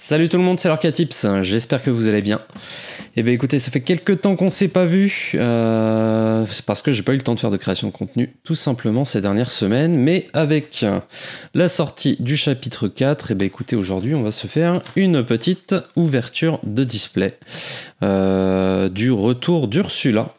Salut tout le monde, c'est l'Arcatips, j'espère que vous allez bien. Eh bien écoutez, ça fait quelques temps qu'on s'est pas vu, c'est parce que j'ai pas eu le temps de faire de création de contenu, tout simplement ces dernières semaines, mais avec la sortie du chapitre 4, eh bien écoutez, aujourd'hui on va se faire une petite ouverture de display du retour d'Ursula.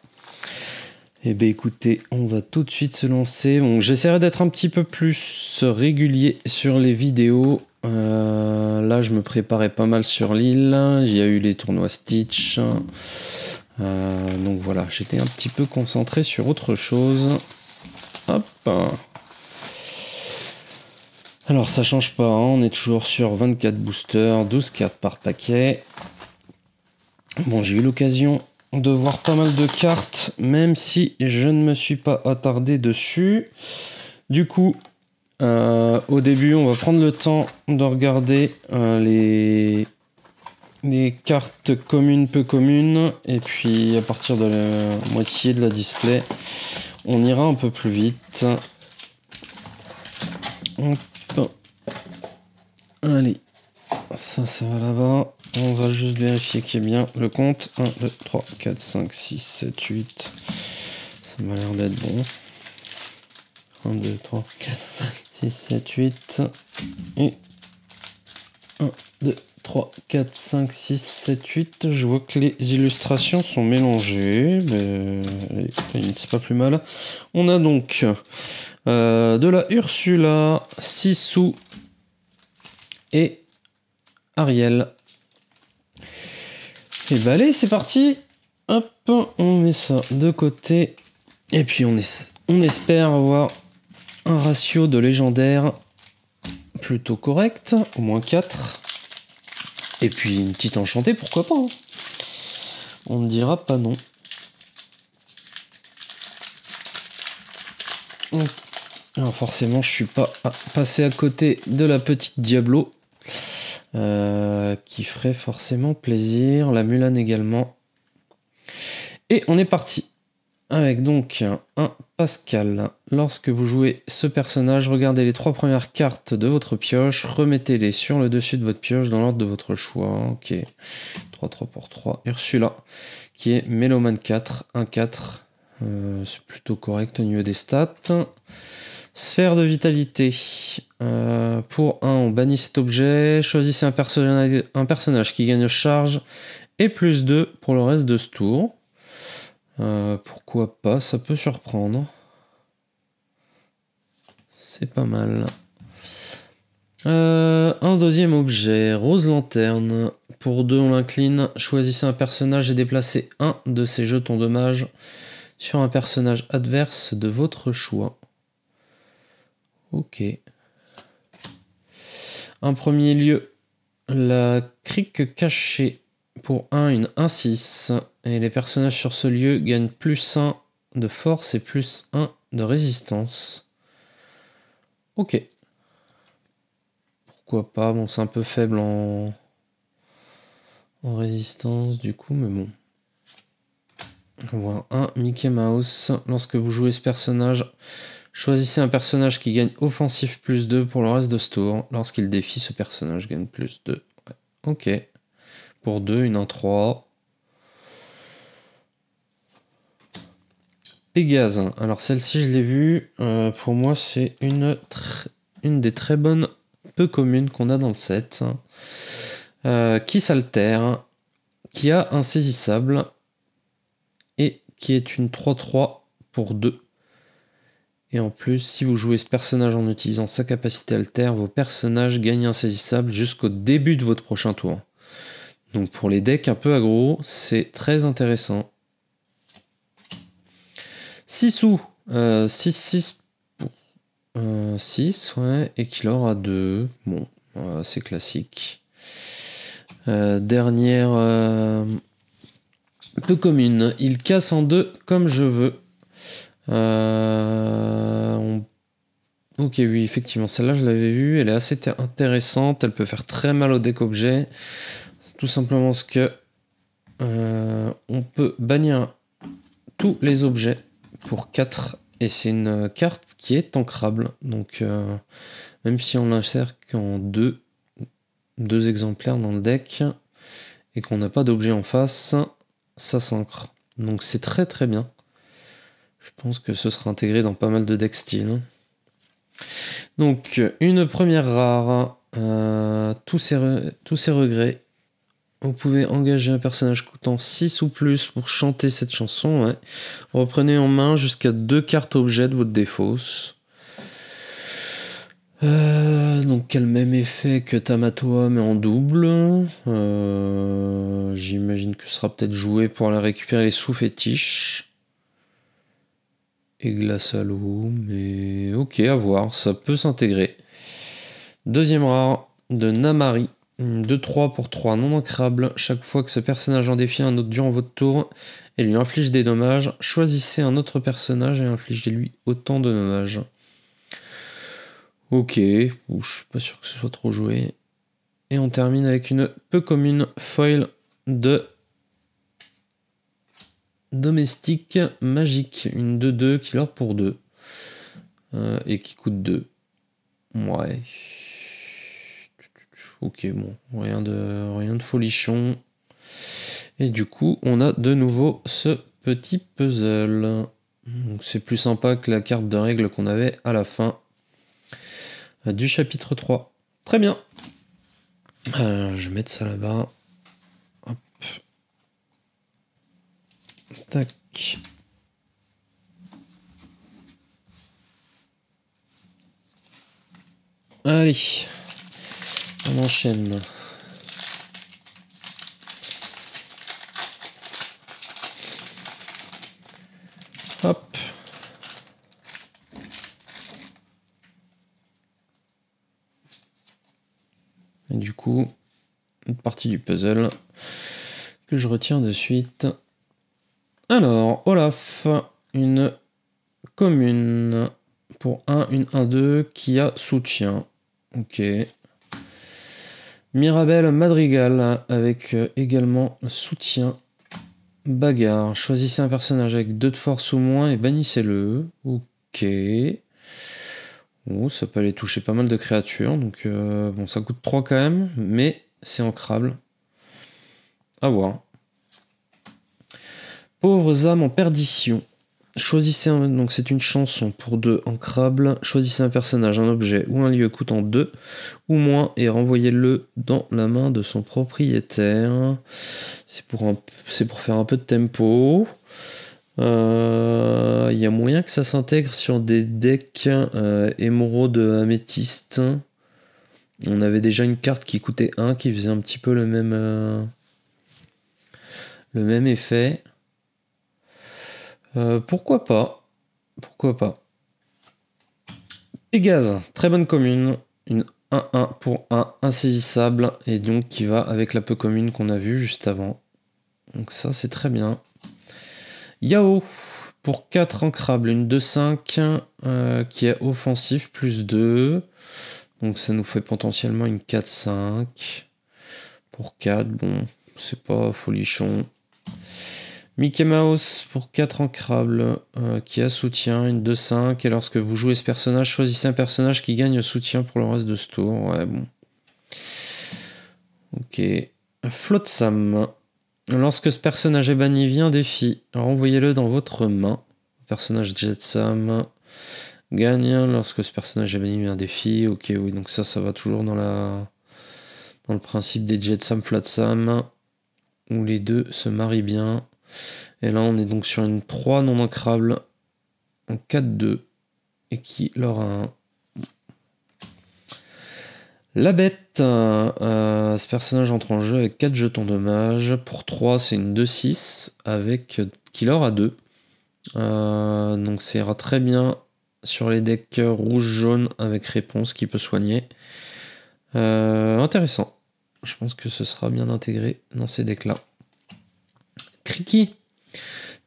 Eh bien écoutez, on va tout de suite se lancer. Bon, j'essaierai d'être un petit peu plus régulier sur les vidéos. Là, je me préparais pas mal sur l'île. Il y a eu les tournois Stitch. Donc voilà, j'étais un petit peu concentré sur autre chose. Hop. Alors ça change pas, hein. On est toujours sur 24 boosters, 12 cartes par paquet. Bon, j'ai eu l'occasion de voir pas mal de cartes, même si je ne me suis pas attardé dessus. Du coup, au début, on va prendre le temps de regarder les cartes communes, peu communes, et puis à partir de la moitié de la display, on ira un peu plus vite. Hop. Allez, ça va là-bas. On va juste vérifier qu'il y ait bien le compte. 1, 2, 3, 4, 5, 6, 7, 8. Ça m'a l'air d'être bon. 1, 2, 3, 4, 6, 7, 8. Et 1, 2, 3, 4, 5, 6, 7, 8. Je vois que les illustrations sont mélangées. Mais c'est pas plus mal. On a donc de la Ursula, Sisu et Ariel. Et bah allez, c'est parti. Hop, on met ça de côté. Et puis on espère avoir un ratio de légendaire plutôt correct, au moins 4. Et puis une petite enchantée, pourquoi pas, hein. On ne dira pas non. Alors forcément, je suis pas passé à côté de la petite Diablo. Qui ferait forcément plaisir, la Mulan également. Et on est parti avec donc un Pascal. Lorsque vous jouez ce personnage, regardez les 3 premières cartes de votre pioche, remettez-les sur le dessus de votre pioche dans l'ordre de votre choix. Ok, 3 pour 3. Ursula, qui est Mélomane 4, 1-4. C'est plutôt correct au niveau des stats. Sphère de vitalité. Pour 1, on bannit cet objet. Choisissez un personnage qui gagne charge et plus 2 pour le reste de ce tour. Pourquoi pas, ça peut surprendre. C'est pas mal. Un deuxième objet, Rose Lanterne. Pour 2, on l'incline. Choisissez un personnage et déplacez un de ses jetons dommages sur un personnage adverse de votre choix. Ok. En premier lieu, la crique cachée. Pour 1, une 1-6. Et les personnages sur ce lieu gagnent plus 1 de force et plus 1 de résistance. Ok. Pourquoi pas. Bon, c'est un peu faible en résistance du coup, mais bon. On voit un Mickey Mouse. Lorsque vous jouez ce personnage, choisissez un personnage qui gagne offensif plus 2 pour le reste de ce tour. Lorsqu'il défie, ce personnage gagne plus 2. Ouais. Ok. Pour 2, une 1-3. Pégase. Alors celle-ci, je l'ai vue. Pour moi, c'est une des très bonnes peu communes qu'on a dans le set. Qui s'altère, qui a insaisissable et qui est une 3-3 pour 2. Et en plus, si vous jouez ce personnage en utilisant sa capacité altère, vos personnages gagnent insaisissable jusqu'au début de votre prochain tour. Donc pour les decks un peu aggro, c'est très intéressant. 6 sous, 6-6 pour 6, ouais, et qu'il aura 2. Bon, c'est classique. Dernière peu commune, il casse en 2 comme je veux. Ok, oui, effectivement, celle-là je l'avais vue, elle est assez intéressante, elle peut faire très mal au deck objet. C'est tout simplement parce que on peut bannir tous les objets pour 4 et c'est une carte qui est ancrable. Donc même si on l'insère qu'en 2 2 exemplaires dans le deck et qu'on n'a pas d'objet en face, ça s'ancre. Donc c'est très très bien. Je pense que ce sera intégré dans pas mal de decks style. Donc une première rare, tous ces regrets. Vous pouvez engager un personnage coûtant 6 ou plus pour chanter cette chanson. Ouais. Reprenez en main jusqu'à 2 cartes objets de votre défausse. Donc quel même effet que Tamatoa mais en double. J'imagine que ce sera peut-être joué pour aller récupérer les sous-fétiches. Et glace à l'eau, mais ok, à voir, ça peut s'intégrer. Deuxième rare de Namari. 2-3 pour 3 non ancrables. Chaque fois que ce personnage en défie un autre durant votre tour et lui inflige des dommages, choisissez un autre personnage et infligez-lui autant de dommages. Ok, je suis pas sûr que ce soit trop joué. Et on termine avec une peu commune foil de domestique magique. Une 2-2 qui leur pour 2. Et qui coûte 2. Ouais. Ok, bon, rien de folichon. Et du coup, on a de nouveau ce petit puzzle. C'est plus sympa que la carte de règles qu'on avait à la fin du chapitre 3. Très bien. Je vais mettre ça là-bas. Hop. Tac. Allez. On enchaîne. Hop. Et du coup, une partie du puzzle que je retiens de suite. Alors, Olaf, une commune pour 1, une 1-2 qui a soutien. Ok. Mirabelle Madrigal avec également soutien. Bagarre. Choisissez un personnage avec 2 de force ou moins et bannissez-le. Ok. Oh, ça peut aller toucher pas mal de créatures. Donc bon, ça coûte 3 quand même, mais c'est ancrable. À voir. Pauvres âmes en perdition. Choisissez un, donc c'est une chanson pour 2 ancrables. Choisissez un personnage, un objet ou un lieu coûtant 2 ou moins et renvoyez-le dans la main de son propriétaire. C'est pour faire un peu de tempo. Il y a moyen que ça s'intègre sur des decks émeraude améthyste. On avait déjà une carte qui coûtait 1 qui faisait un petit peu le même effet. Pourquoi pas? Pourquoi pas? Pégase, très bonne commune. Une 1-1 pour 1 insaisissable. Et donc qui va avec la peu commune qu'on a vue juste avant. Donc ça c'est très bien. Yao, pour 4 ancrables. Une 2-5 qui est offensif plus 2. Donc ça nous fait potentiellement une 4-5. Pour 4, bon, c'est pas folichon. Mickey Mouse pour 4 ancrables qui a soutien, une 2-5. Et lorsque vous jouez ce personnage, choisissez un personnage qui gagne soutien pour le reste de ce tour. Ouais, bon. Ok. Flotsam. Lorsque ce personnage est banni via un défi, renvoyez-le dans votre main. Personnage Jetsam gagne lorsque ce personnage est banni via un défi. Ok, oui, donc ça va toujours dans le principe des Jetsam Flotsam où les deux se marient bien. Et là, on est donc sur une 3 non ancrable en 4-2 et qui leur a un. La bête, ce personnage entre en jeu avec 4 jetons dommages. Pour 3, c'est une 2-6 avec qui leur a 2. Donc ça ira très bien sur les decks rouge-jaune avec réponse qui peut soigner. Intéressant. Je pense que ce sera bien intégré dans ces decks-là. Kriki.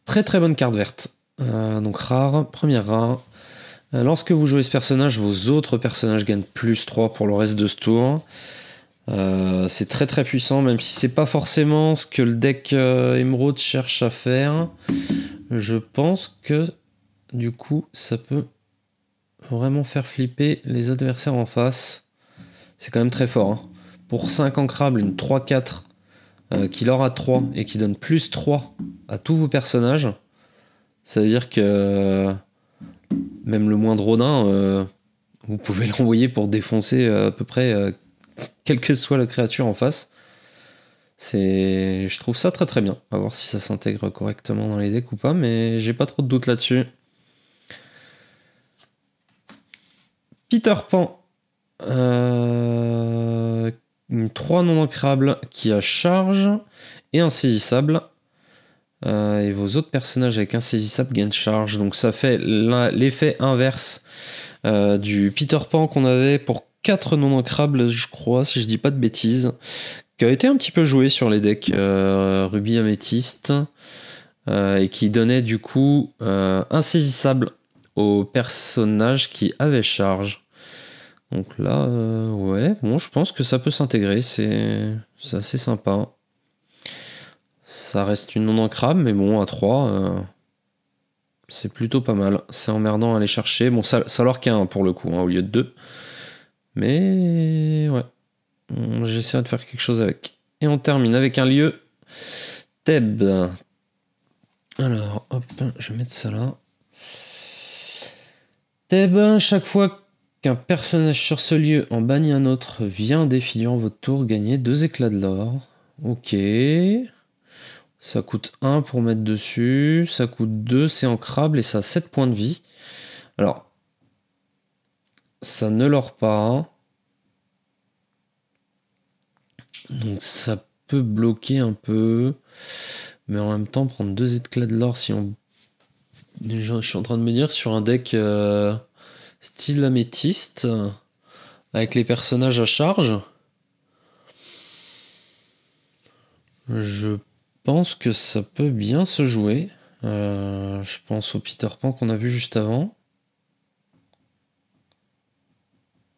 Très très bonne carte verte. Donc rare, première rare. Lorsque vous jouez ce personnage, vos autres personnages gagnent plus 3 pour le reste de ce tour. C'est très très puissant, même si c'est pas forcément ce que le deck Emerald cherche à faire. Je pense que du coup ça peut vraiment faire flipper les adversaires en face. C'est quand même très fort. Hein. pour 5 ancrables, une 3-4 qui leur a 3 et qui donne plus 3 à tous vos personnages, ça veut dire que même le moindre Rodin, vous pouvez l'envoyer pour défoncer à peu près quelle que soit la créature en face. Je trouve ça très très bien. À voir si ça s'intègre correctement dans les decks ou pas, mais j'ai pas trop de doutes là-dessus. Peter Pan. Une 3 non ancrables qui a charge et insaisissable. Et vos autres personnages avec insaisissable gagnent charge. Donc ça fait l'effet inverse du Peter Pan qu'on avait pour 4 non ancrables, je crois, si je dis pas de bêtises, qui a été un petit peu joué sur les decks Ruby Améthyste et qui donnait du coup insaisissable aux personnages qui avaient charge. Donc là, ouais, bon, je pense que ça peut s'intégrer, c'est assez sympa. Ça reste une non ancrable, mais bon, à 3, c'est plutôt pas mal. C'est emmerdant à aller chercher. Bon, ça leur qu'un pour le coup, hein, au lieu de 2. Mais ouais, j'essaie de faire quelque chose avec. Et on termine avec un lieu. Thèbes. Alors, hop, je vais mettre ça là. Thèbes, chaque fois qu'un personnage sur ce lieu en bannit un autre via un défi durant votre tour, gagnez 2 éclats de l'or. Ok. Ça coûte 1 pour mettre dessus. Ça coûte 2, c'est ancrable et ça a 7 points de vie. Alors, ça ne l'or pas. Donc ça peut bloquer un peu. Mais en même temps, prendre 2 éclats de l'or, si on... Je suis en train de me dire, sur un deck style améthyste, avec les personnages à charge, je pense que ça peut bien se jouer. Je pense au Peter Pan qu'on a vu juste avant.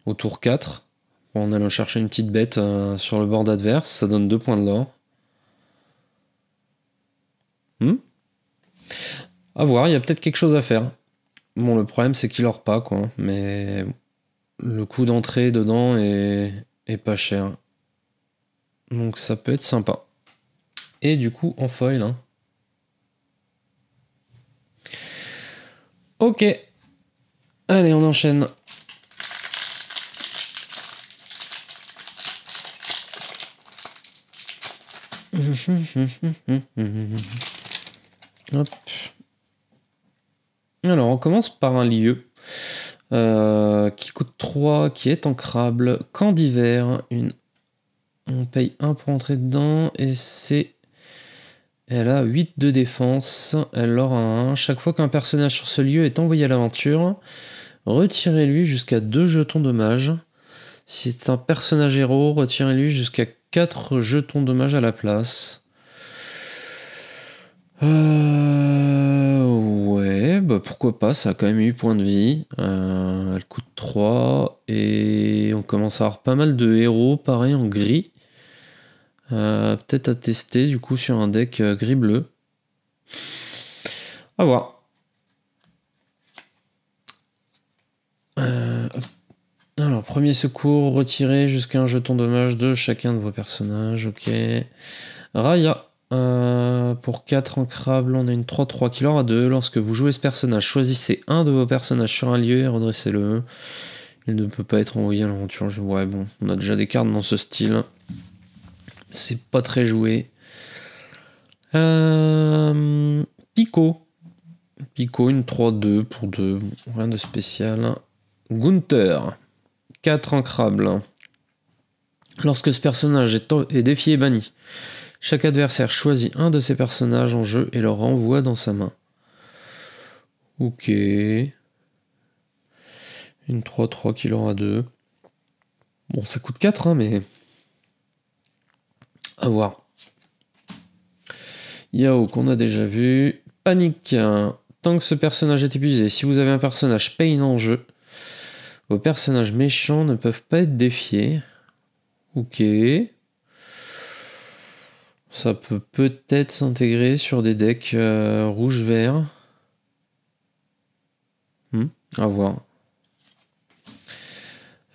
Au tour 4. En allant chercher une petite bête sur le board adverse, ça donne 2 points de l'or. À voir, il y a peut-être quelque chose à faire. Bon, le problème c'est qu'il aura pas, quoi. Mais le coût d'entrée dedans est pas cher. Donc ça peut être sympa. Et du coup, en foil. Hein. Ok. Allez, on enchaîne. Hop. Alors, on commence par un lieu qui coûte 3, qui est ancrable. Camp d'hiver. On paye 1 pour entrer dedans et c'est... Elle a 8 de défense. Elle aura un 1. Chaque fois qu'un personnage sur ce lieu est envoyé à l'aventure, retirez-lui jusqu'à 2 jetons dommages. Si c'est un personnage héros, retirez-lui jusqu'à 4 jetons dommages à la place. Ouais, bah pourquoi pas, ça a quand même 8 points de vie. Elle coûte 3 et on commence à avoir pas mal de héros, pareil en gris. Peut-être à tester du coup sur un deck gris-bleu. À voir. Alors, premier secours, retirez jusqu'à un jeton dommage de chacun de vos personnages. Ok. Raya. Pour 4 ancrables, on a une 3-3 qui leur a 2. Lorsque vous jouez ce personnage, choisissez un de vos personnages sur un lieu et redressez-le. Il ne peut pas être envoyé à l'aventure. Ouais, bon, on a déjà des cartes dans ce style. C'est pas très joué. Pico. Pico, une 3-2 pour 2. Rien de spécial. Gunther. 4 ancrables. Lorsque ce personnage est défié et banni, chaque adversaire choisit un de ses personnages en jeu et le renvoie dans sa main. Ok. Une 3-3 qui leur a 2. Bon, ça coûte 4, hein, mais... À voir. Yao, qu'on a déjà vu. Panique. Tant que ce personnage est épuisé, si vous avez un personnage pain en jeu, vos personnages méchants ne peuvent pas être défiés. Ok. Ça peut peut-être s'intégrer sur des decks rouge-vert. À voir.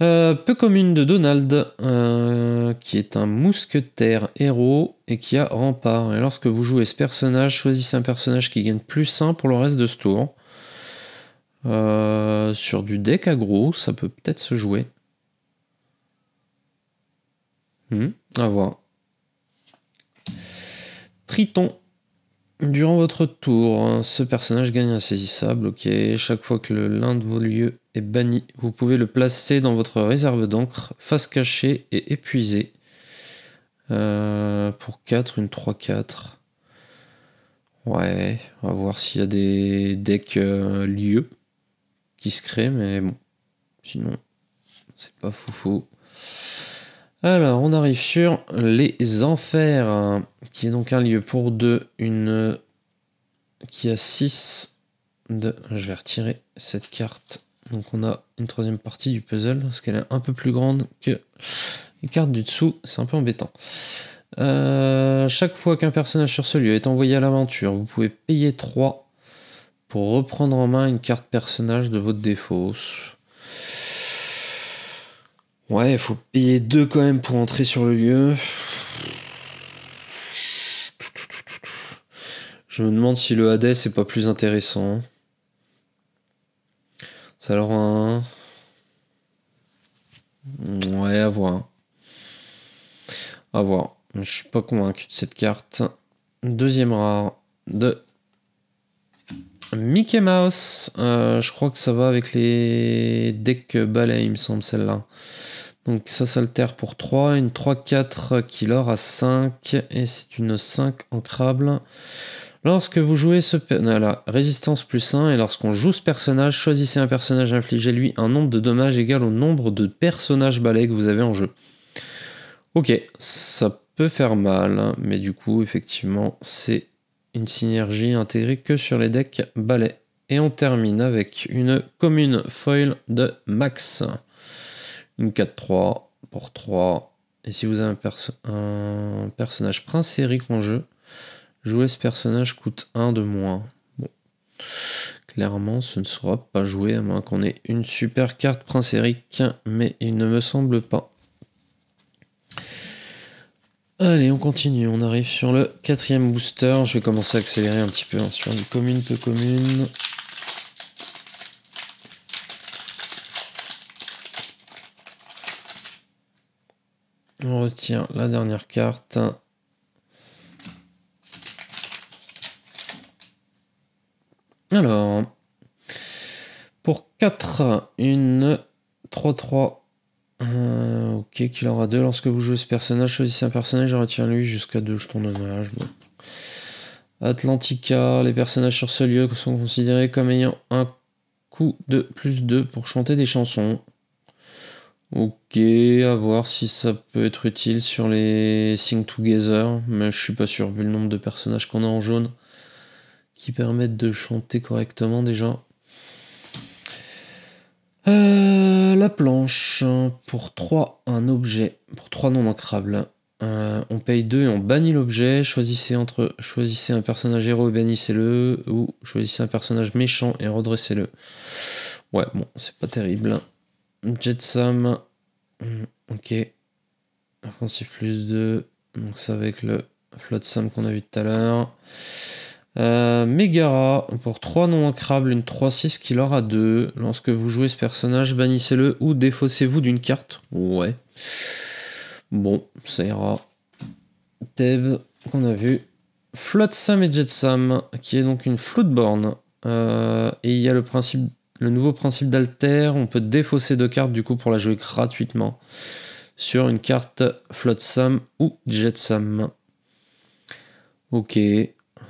Peu commune de Donald, qui est un mousquetaire héros et qui a rempart. Et lorsque vous jouez ce personnage, choisissez un personnage qui gagne +1 pour le reste de ce tour. Sur du deck aggro, ça peut peut-être se jouer. À voir. Triton. Durant votre tour, ce personnage gagne insaisissable. Ok, chaque fois que l'un de vos lieux est banni, vous pouvez le placer dans votre réserve d'encre, face cachée et épuisée. Pour 4, une 3-4. Ouais, on va voir s'il y a des decks lieux qui se créent, mais bon, sinon, c'est pas foufou. Alors, on arrive sur les Enfers, qui est donc un lieu pour 2, qui a 6 de... Je vais retirer cette carte. Donc on a une troisième partie du puzzle, parce qu'elle est un peu plus grande que les cartes du dessous, c'est un peu embêtant. Chaque fois qu'un personnage sur ce lieu est envoyé à l'aventure, vous pouvez payer 3 pour reprendre en main une carte personnage de votre défaut. Ouais, il faut payer 2 quand même pour entrer sur le lieu. Je me demande si le Hades est pas plus intéressant. Ça leur a un... Ouais, à voir. À voir. Je suis pas convaincu de cette carte. Deuxième rare de Mickey Mouse. Je crois que ça va avec les decks balais, il me semble, celle-là. Donc ça s'altère pour 3. Une 3-4 qui leur a 5. Et c'est une 5 ancrable. Lorsque vous jouez ce... Voilà, résistance +1. Et lorsqu'on joue ce personnage, choisissez un personnage, infligez-lui un nombre de dommages égal au nombre de personnages balais que vous avez en jeu. Ok, ça peut faire mal, mais du coup, effectivement, c'est une synergie intégrée que sur les decks balais. Et on termine avec une commune foil de Max. Une 4-3 pour 3. Et si vous avez un personnage prince Eric en jeu, jouer ce personnage coûte 1 de moins. Bon. Clairement, ce ne sera pas joué à moins qu'on ait une super carte prince Eric, mais il ne me semble pas. Allez, on continue, on arrive sur le 4e booster. Je vais commencer à accélérer un petit peu sur une commune peu commune. On retient la dernière carte. Alors, pour 4, une 3-3. Ok, qu'il aura 2. Lorsque vous jouez ce personnage, choisissez un personnage et retiens-lui jusqu'à 2 jetons dommage. Bon. Atlantica, les personnages sur ce lieu sont considérés comme ayant un coût de +2 pour chanter des chansons. Ok, à voir si ça peut être utile sur les Sing Together, mais je suis pas sûr vu le nombre de personnages qu'on a en jaune qui permettent de chanter correctement déjà. La planche, pour 3, un objet, pour 3 non ancrables. On paye 2 et on bannit l'objet. Choisissez un personnage héros et bannissez-le, ou choisissez un personnage méchant et redressez-le. Ouais, bon, c'est pas terrible. Jetsam, ok. Offensif +2, donc ça avec le Flotsam qu'on a vu tout à l'heure. Megara, pour 3 non ancrables, une 3-6 qui leur a 2. Lorsque vous jouez ce personnage, bannissez-le ou défaussez-vous d'une carte. Ouais. Bon, ça ira. Thèbes, qu'on a vu. Flotsam et Jetsam, qui est donc une Floodborn. Et il y a le nouveau principe d'alter. On peut défausser 2 cartes du coup pour la jouer gratuitement sur une carte Flotsam ou Jetsam. Ok.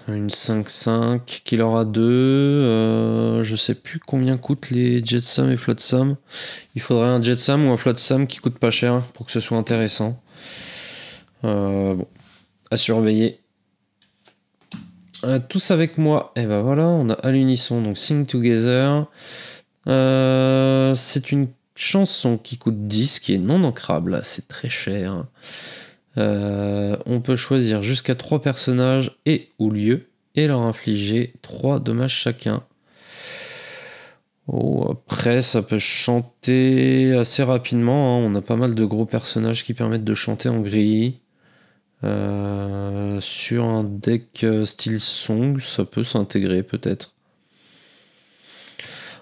Une 5-5 qui leur a 2. Je sais plus combien coûtent les Jetsam et Flotsam. Il faudrait un Jetsam ou un Flotsam qui coûte pas cher pour que ce soit intéressant. Bon, à surveiller. Tous avec moi. Et ben voilà, on a à l'unisson donc Sing Together. C'est une chanson qui coûte 10, qui est non ancrable. C'est très cher. On peut choisir jusqu'à 3 personnages et ou lieux et leur infliger 3 dommages chacun. Oh, après, ça peut chanter assez rapidement, hein. On a pas mal de gros personnages qui permettent de chanter en grille. Sur un deck style song, ça peut s'intégrer peut-être.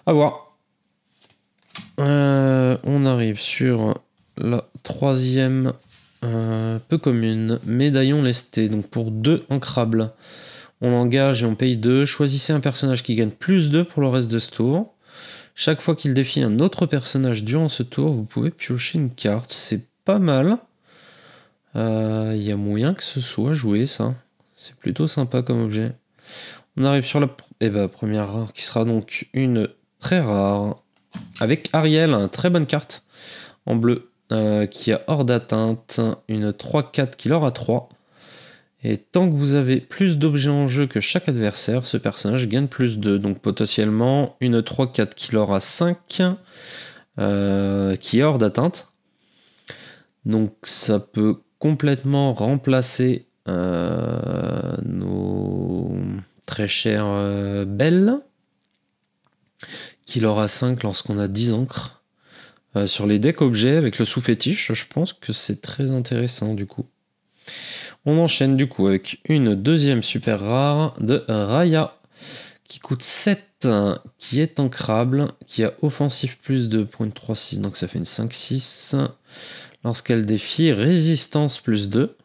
À voir. On arrive sur la troisième peu commune, médaillon lesté. Donc pour 2 ancrables, on l'engage et on paye 2. Choisissez un personnage qui gagne plus 2 pour le reste de ce tour. Chaque fois qu'il défie un autre personnage durant ce tour, vous pouvez piocher une carte. C'est pas mal. Il y a moyen que ce soit joué, ça. C'est plutôt sympa comme objet. On arrive sur la première rare, qui sera donc une très rare. Avec Ariel, une très bonne carte en bleu, qui a hors d'atteinte, une 3-4 qui l'aura 3. Et tant que vous avez plus d'objets en jeu que chaque adversaire, ce personnage gagne plus 2. Donc potentiellement une 3-4 qui l'aura 5, qui est hors d'atteinte. Donc ça peut complètement remplacer nos très chères belles, qui l'aura 5 lorsqu'on a 10 encres. Sur les decks objets avec le sous-fétiche, je pense que c'est très intéressant du coup. On enchaîne du coup avec une deuxième super rare de Raya, qui coûte 7, qui est ancrable, qui a offensif plus 2 pour une 3-6, donc ça fait une 5-6. Lorsqu'elle défie résistance plus 2,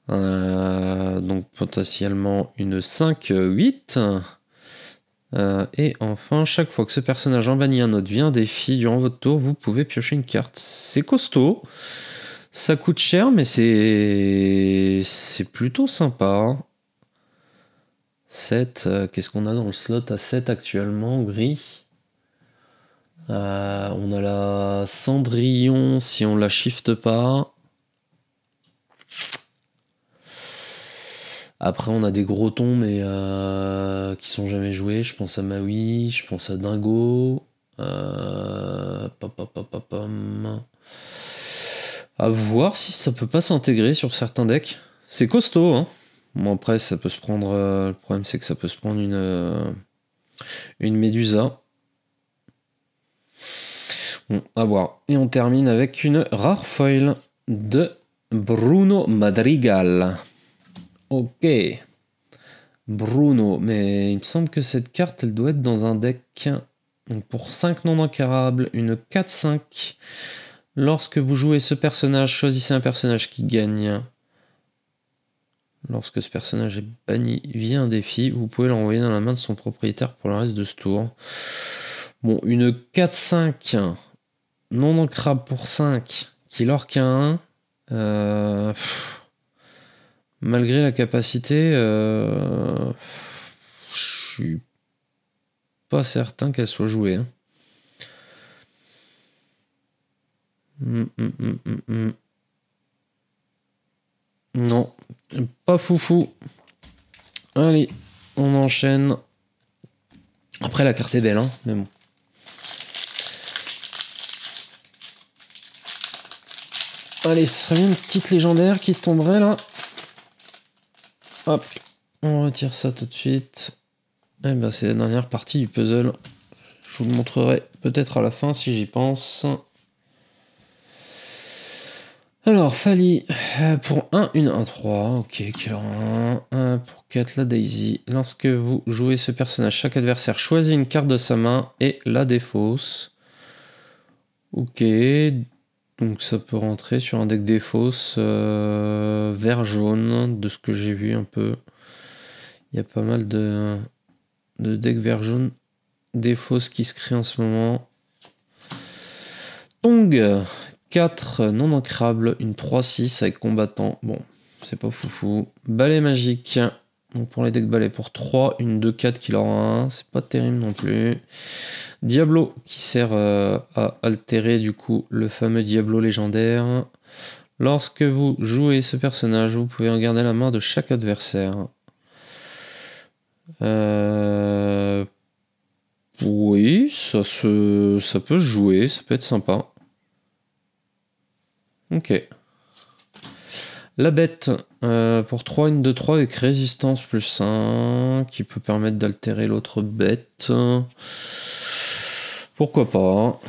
donc potentiellement une 5-8. Et enfin, chaque fois que ce personnage en bannit un autre via un défi durant votre tour, vous pouvez piocher une carte. C'est costaud. Ça coûte cher, mais c'est plutôt sympa. 7, qu'est-ce qu'on a dans le slot à 7 actuellement, gris? On a la Cendrillon si on la shift pas. Après, on a des gros tons, mais qui sont jamais joués. Je pense à Maui, je pense à Dingo. À voir si ça peut pas s'intégrer sur certains decks. C'est costaud, hein. Bon, après, ça peut se prendre. Le problème, c'est que ça peut se prendre une Médusa. Bon, à voir. Et on termine avec une rare foil de Bruno Madrigal. Ok. Bruno, mais il me semble que cette carte, elle doit être dans un deck. Donc pour 5 non encarables, une 4-5. Lorsque vous jouez ce personnage, choisissez un personnage qui gagne. Lorsque ce personnage est banni via un défi, vous pouvez l'envoyer dans la main de son propriétaire pour le reste de ce tour. Bon, une 4-5 non ancrable pour 5 qui lorque à 1. Malgré la capacité, je suis pas certain qu'elle soit jouée. Hein. Non, pas foufou. Allez, on enchaîne. Après, la carte est belle, hein, mais bon. Allez, ce serait bien une petite légendaire qui tomberait là. Hop, on retire ça tout de suite. Et ben, c'est la dernière partie du puzzle. Je vous le montrerai peut-être à la fin si j'y pense. Alors, Fali, pour 1, une 1-3. Ok, quel rang 1 pour 4, la Daisy. Lorsque vous jouez ce personnage, chaque adversaire choisit une carte de sa main et la défausse. Ok, donc ça peut rentrer sur un deck défausse vert-jaune, de ce que j'ai vu un peu. Il y a pas mal de decks vert-jaune défausse qui se créent en ce moment. Tong 4 non ancrable, une 3-6 avec combattant. Bon, c'est pas foufou. Balai magique. Donc pour les decks balai pour 3, une 2-4 qui leur a 1. C'est pas terrible non plus. Diablo qui sert à altérer du coup le fameux Diablo légendaire. Lorsque vous jouez ce personnage, vous pouvez en garder la main de chaque adversaire. Oui, ça peut se jouer, ça peut être sympa. Ok. La bête, pour 3, une 2-3 avec résistance plus 1, qui peut permettre d'altérer l'autre bête. Pourquoi pas.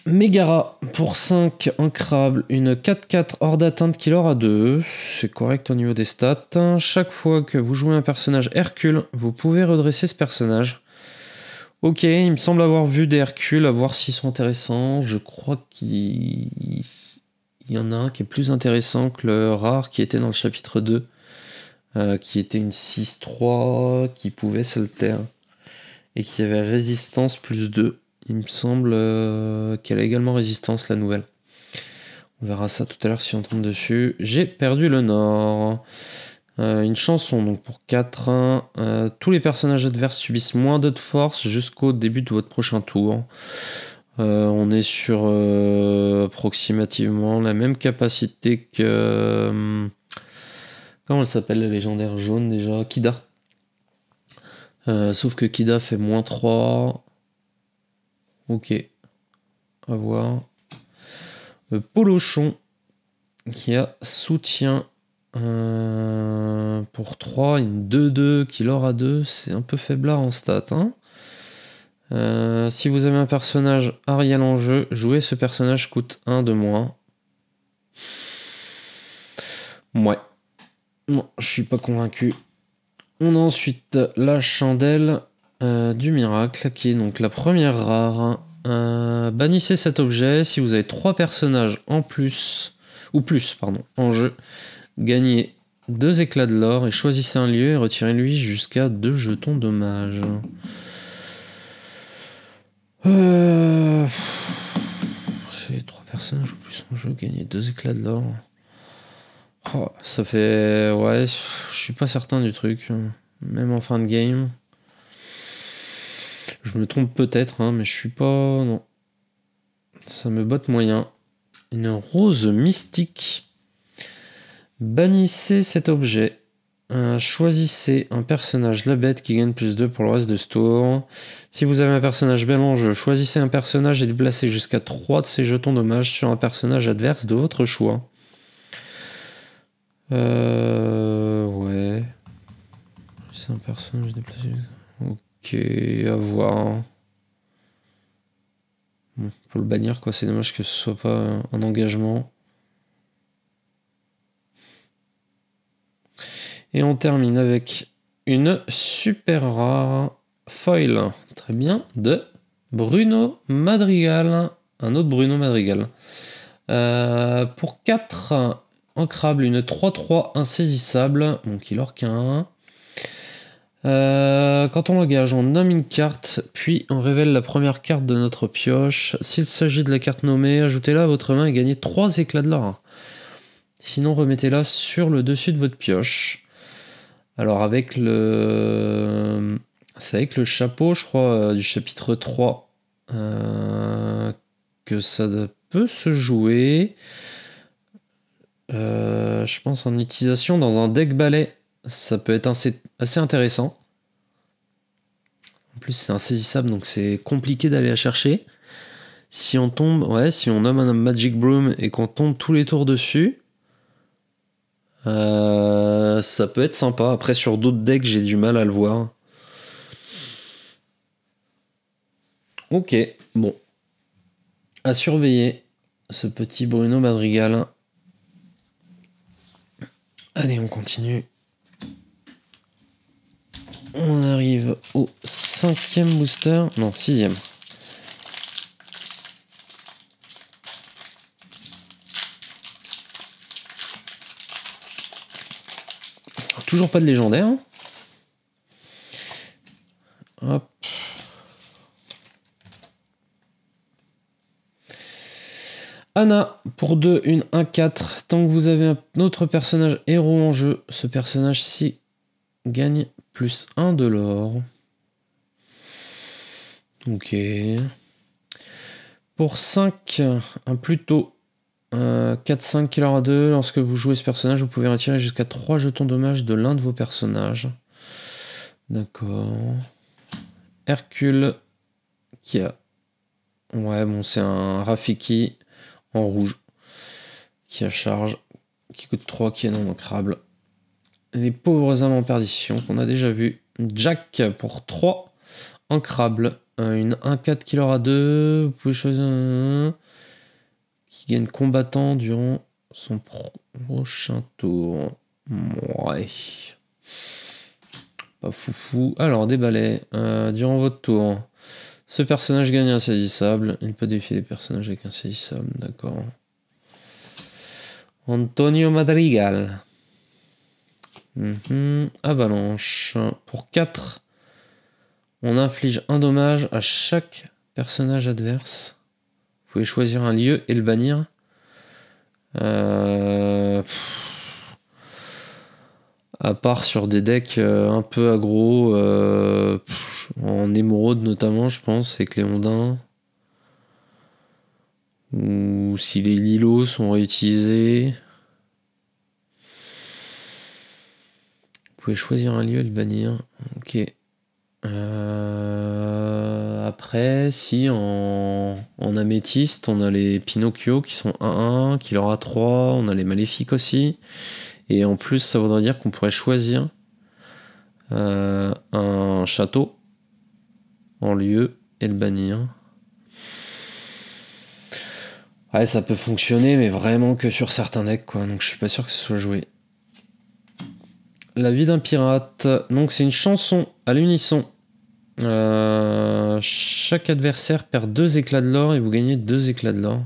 Megara pour 5 ancrable, une 4-4 hors d'atteinte qui l'aura 2. C'est correct au niveau des stats. Chaque fois que vous jouez un personnage Hercule, vous pouvez redresser ce personnage. Ok, il me semble avoir vu des Hercules, à voir s'ils sont intéressants. Je crois qu'il y en a un qui est plus intéressant que le rare qui était dans le chapitre 2. Qui était une 6-3, qui pouvait s'alter. Et qui avait résistance plus 2. Il me semble qu'elle a également résistance, la nouvelle. On verra ça tout à l'heure si on tombe dessus. J'ai perdu le nord. Une chanson donc pour 4. Tous les personnages adverses subissent moins 2 de force jusqu'au début de votre prochain tour. On est sur approximativement la même capacité que... comment elle s'appelle la légendaire jaune déjà? Kida. Sauf que Kida fait moins 3. Ok. À voir. Polochon qui a soutien pour 3, une 2-2 qui l'aura 2. C'est un peu faiblard en stat. Hein. Si vous avez un personnage Ariel en jeu, jouer ce personnage coûte 1 de moins. Ouais. Non, je suis pas convaincu. On a ensuite la chandelle du miracle, qui est donc la première rare. Bannissez cet objet si vous avez 3 personnages en plus, ou plus, pardon, en jeu. Gagnez 2 éclats de l'or et choisissez un lieu et retirez-lui jusqu'à 2 jetons dommages. J'ai 3 personnages ou plus en jeu, gagnez 2 éclats de l'or. Oh, ça fait... ouais, je suis pas certain du truc. Même en fin de game. Je me trompe peut-être, hein, mais je suis pas... non. Ça me botte moyen. Une rose mystique. Bannissez cet objet. Choisissez un personnage la bête qui gagne plus 2 pour le reste de ce tour. Si vous avez un personnage bel en jeu, choisissez un personnage et déplacez jusqu'à 3 de ses jetons dommages sur un personnage adverse de votre choix. Ouais. C'est un personnage déplacé. Ok, à voir. Bon, faut le bannir quoi, c'est dommage que ce soit pas un engagement. Et on termine avec une super rare foil. Très bien, de Bruno Madrigal. Un autre Bruno Madrigal. Pour 4 ancrables, une 3-3 insaisissable. Donc il orque un 1. Quand on l'engage, on nomme une carte, puis on révèle la première carte de notre pioche. S'il s'agit de la carte nommée, ajoutez-la à votre main et gagnez 3 éclats de l'or. Sinon, remettez-la sur le dessus de votre pioche. Alors avec le... c'est avec le chapeau, je crois, du chapitre 3 que ça peut se jouer. Je pense en utilisation dans un deck balai. Ça peut être assez intéressant. En plus, c'est insaisissable, donc c'est compliqué d'aller la chercher. Si on tombe, ouais, si on nomme un Magic Broom et qu'on tombe tous les tours dessus, ça peut être sympa. Après, sur d'autres decks, j'ai du mal à le voir. Ok, bon. À surveiller, ce petit Bruno Madrigal. Allez, on continue. On arrive au 5e booster. Non, 6e. Toujours pas de légendaire. Hop. Anna, pour 2, une 1-4. Tant que vous avez un autre personnage héros en jeu, ce personnage-ci gagne plus 1 de l'or. Ok. Pour 5, un plutôt 4-5 qui aura 2. Lorsque vous jouez ce personnage, vous pouvez retirer jusqu'à 3 jetons dommages de l'un de vos personnages. D'accord. Hercule qui a... ouais, bon, c'est un Rafiki en rouge qui a charge, qui coûte 3, qui est non ancrable. Les pauvres âmes en perdition qu'on a déjà vu. Jack pour 3 ancrable. une 1-4 qui leur a 2. Vous pouvez choisir un qui gagne combattant durant son prochain tour. Ouais. Pas foufou. Alors, des balais. Durant votre tour, ce personnage gagne insaisissable. Il peut défier des personnages avec insaisissable. D'accord. Antonio Madrigal. Avalanche. Pour 4, on inflige un dommage à chaque personnage adverse. Vous pouvez choisir un lieu et le bannir. À part sur des decks un peu aggro, en émeraude notamment, je pense, avec les ondins. Ou si les lilos sont réutilisés. Vous pouvez choisir un lieu et le bannir. Ok. Après, si en améthyste, on a les Pinocchio qui sont 1-1, qui leur a 3, on a les maléfiques aussi. Et en plus, ça voudrait dire qu'on pourrait choisir un château en lieu et le bannir. Ouais, ça peut fonctionner, mais vraiment que sur certains decks, quoi. Donc je suis pas sûr que ce soit joué. La vie d'un pirate. Donc c'est une chanson à l'unisson. Chaque adversaire perd 2 éclats de l'or et vous gagnez 2 éclats de l'or.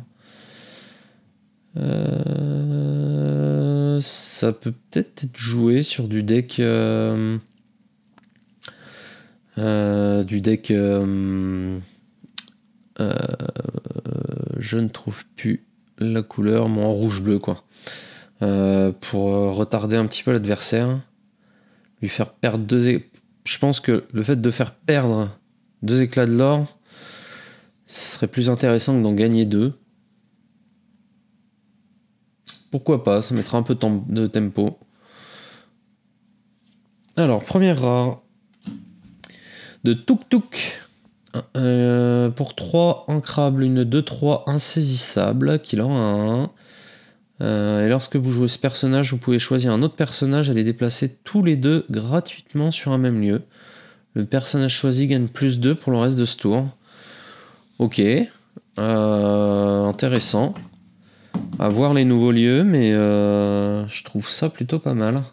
Ça peut peut-être être joué sur du deck. Je ne trouve plus la couleur, mais en rouge-bleu, quoi. Pour retarder un petit peu l'adversaire. Lui faire perdre 2. Je pense que le fait de faire perdre 2 éclats de l'or, ce serait plus intéressant que d'en gagner 2. Pourquoi pas, ça mettra un peu de tempo. Alors, première rare de Tuk Tuk. Pour 3 ancrables, une 2-3 insaisissable qui leur a un 1. Et lorsque vous jouez ce personnage, vous pouvez choisir un autre personnage et les déplacer tous les deux gratuitement sur un même lieu. Le personnage choisi gagne plus 2 pour le reste de ce tour. Ok. Intéressant. À voir les nouveaux lieux, mais je trouve ça plutôt pas mal.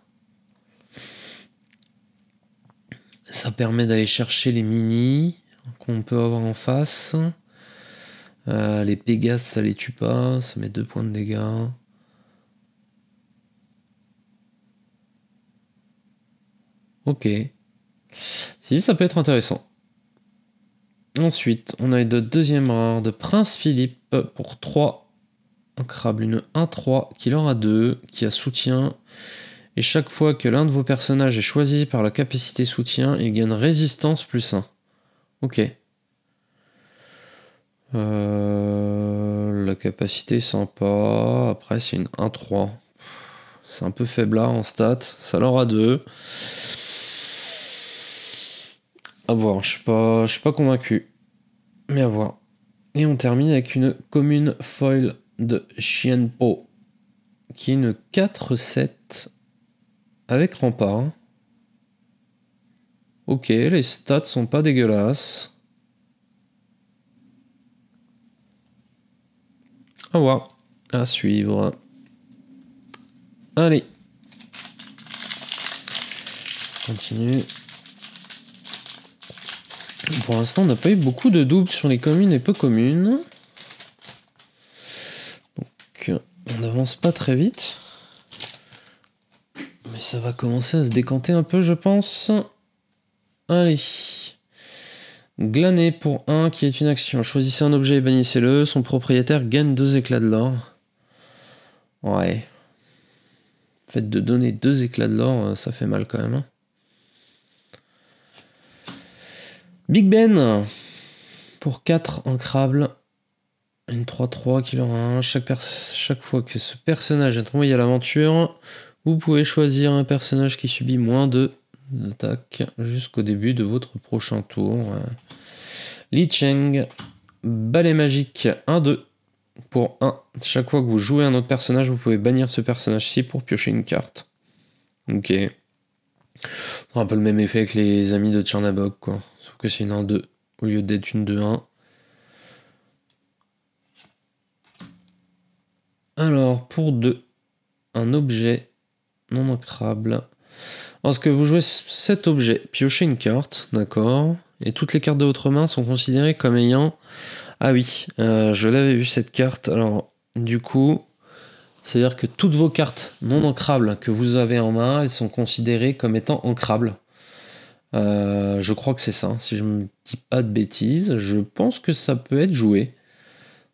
Ça permet d'aller chercher les minis qu'on peut avoir en face. Les Pégases, ça les tue pas. Ça met 2 points de dégâts. Ok. Si, ça peut être intéressant. Ensuite, on a une deuxième rare de Prince Philippe pour 3 ancrables, une 1-3 qui leur a 2, qui a soutien. Et chaque fois que l'un de vos personnages est choisi par la capacité soutien, il gagne résistance plus 1. Ok. La capacité est sympa. Après, c'est une 1-3. C'est un peu faiblard en stats. Ça leur a 2. À voir, je suis pas convaincu. Mais à voir. Et on termine avec une commune foil de Xianpo. Qui est une 4-7 avec rempart. Ok, les stats sont pas dégueulasses. À voir. À suivre. Allez. Continue. Pour l'instant, on n'a pas eu beaucoup de doubles sur les communes et peu communes. Donc, on n'avance pas très vite. Mais ça va commencer à se décanter un peu, je pense. Allez. Glaner pour 1, qui est une action. Choisissez un objet et bannissez-le. Son propriétaire gagne 2 éclats de l'or. Ouais. Le fait de donner 2 éclats de l'or, ça fait mal quand même. Hein. Big Ben pour 4 ancrables. Une 3-3 qui leur a 1. Chaque fois que ce personnage est envoyé à l'aventure, vous pouvez choisir un personnage qui subit moins de d'attaque jusqu'au début de votre prochain tour. Li Cheng, balai magique 1-2 pour 1. Chaque fois que vous jouez un autre personnage, vous pouvez bannir ce personnage-ci pour piocher une carte. Ok. C'est un peu le même effet que les amis de Tchernabog, quoi. Sauf que c'est une 1-2. au lieu d'être une 2-1. Alors, pour 2, un objet non ancrable. Lorsque vous jouez cet objet, piochez une carte, d'accord, et toutes les cartes de votre main sont considérées comme ayant... Ah oui, je l'avais vu cette carte. Alors, du coup, c'est-à-dire que toutes vos cartes non ancrables que vous avez en main, elles sont considérées comme étant ancrables. Je crois que c'est ça, si je me dis pas de bêtises. Je pense que ça peut être joué.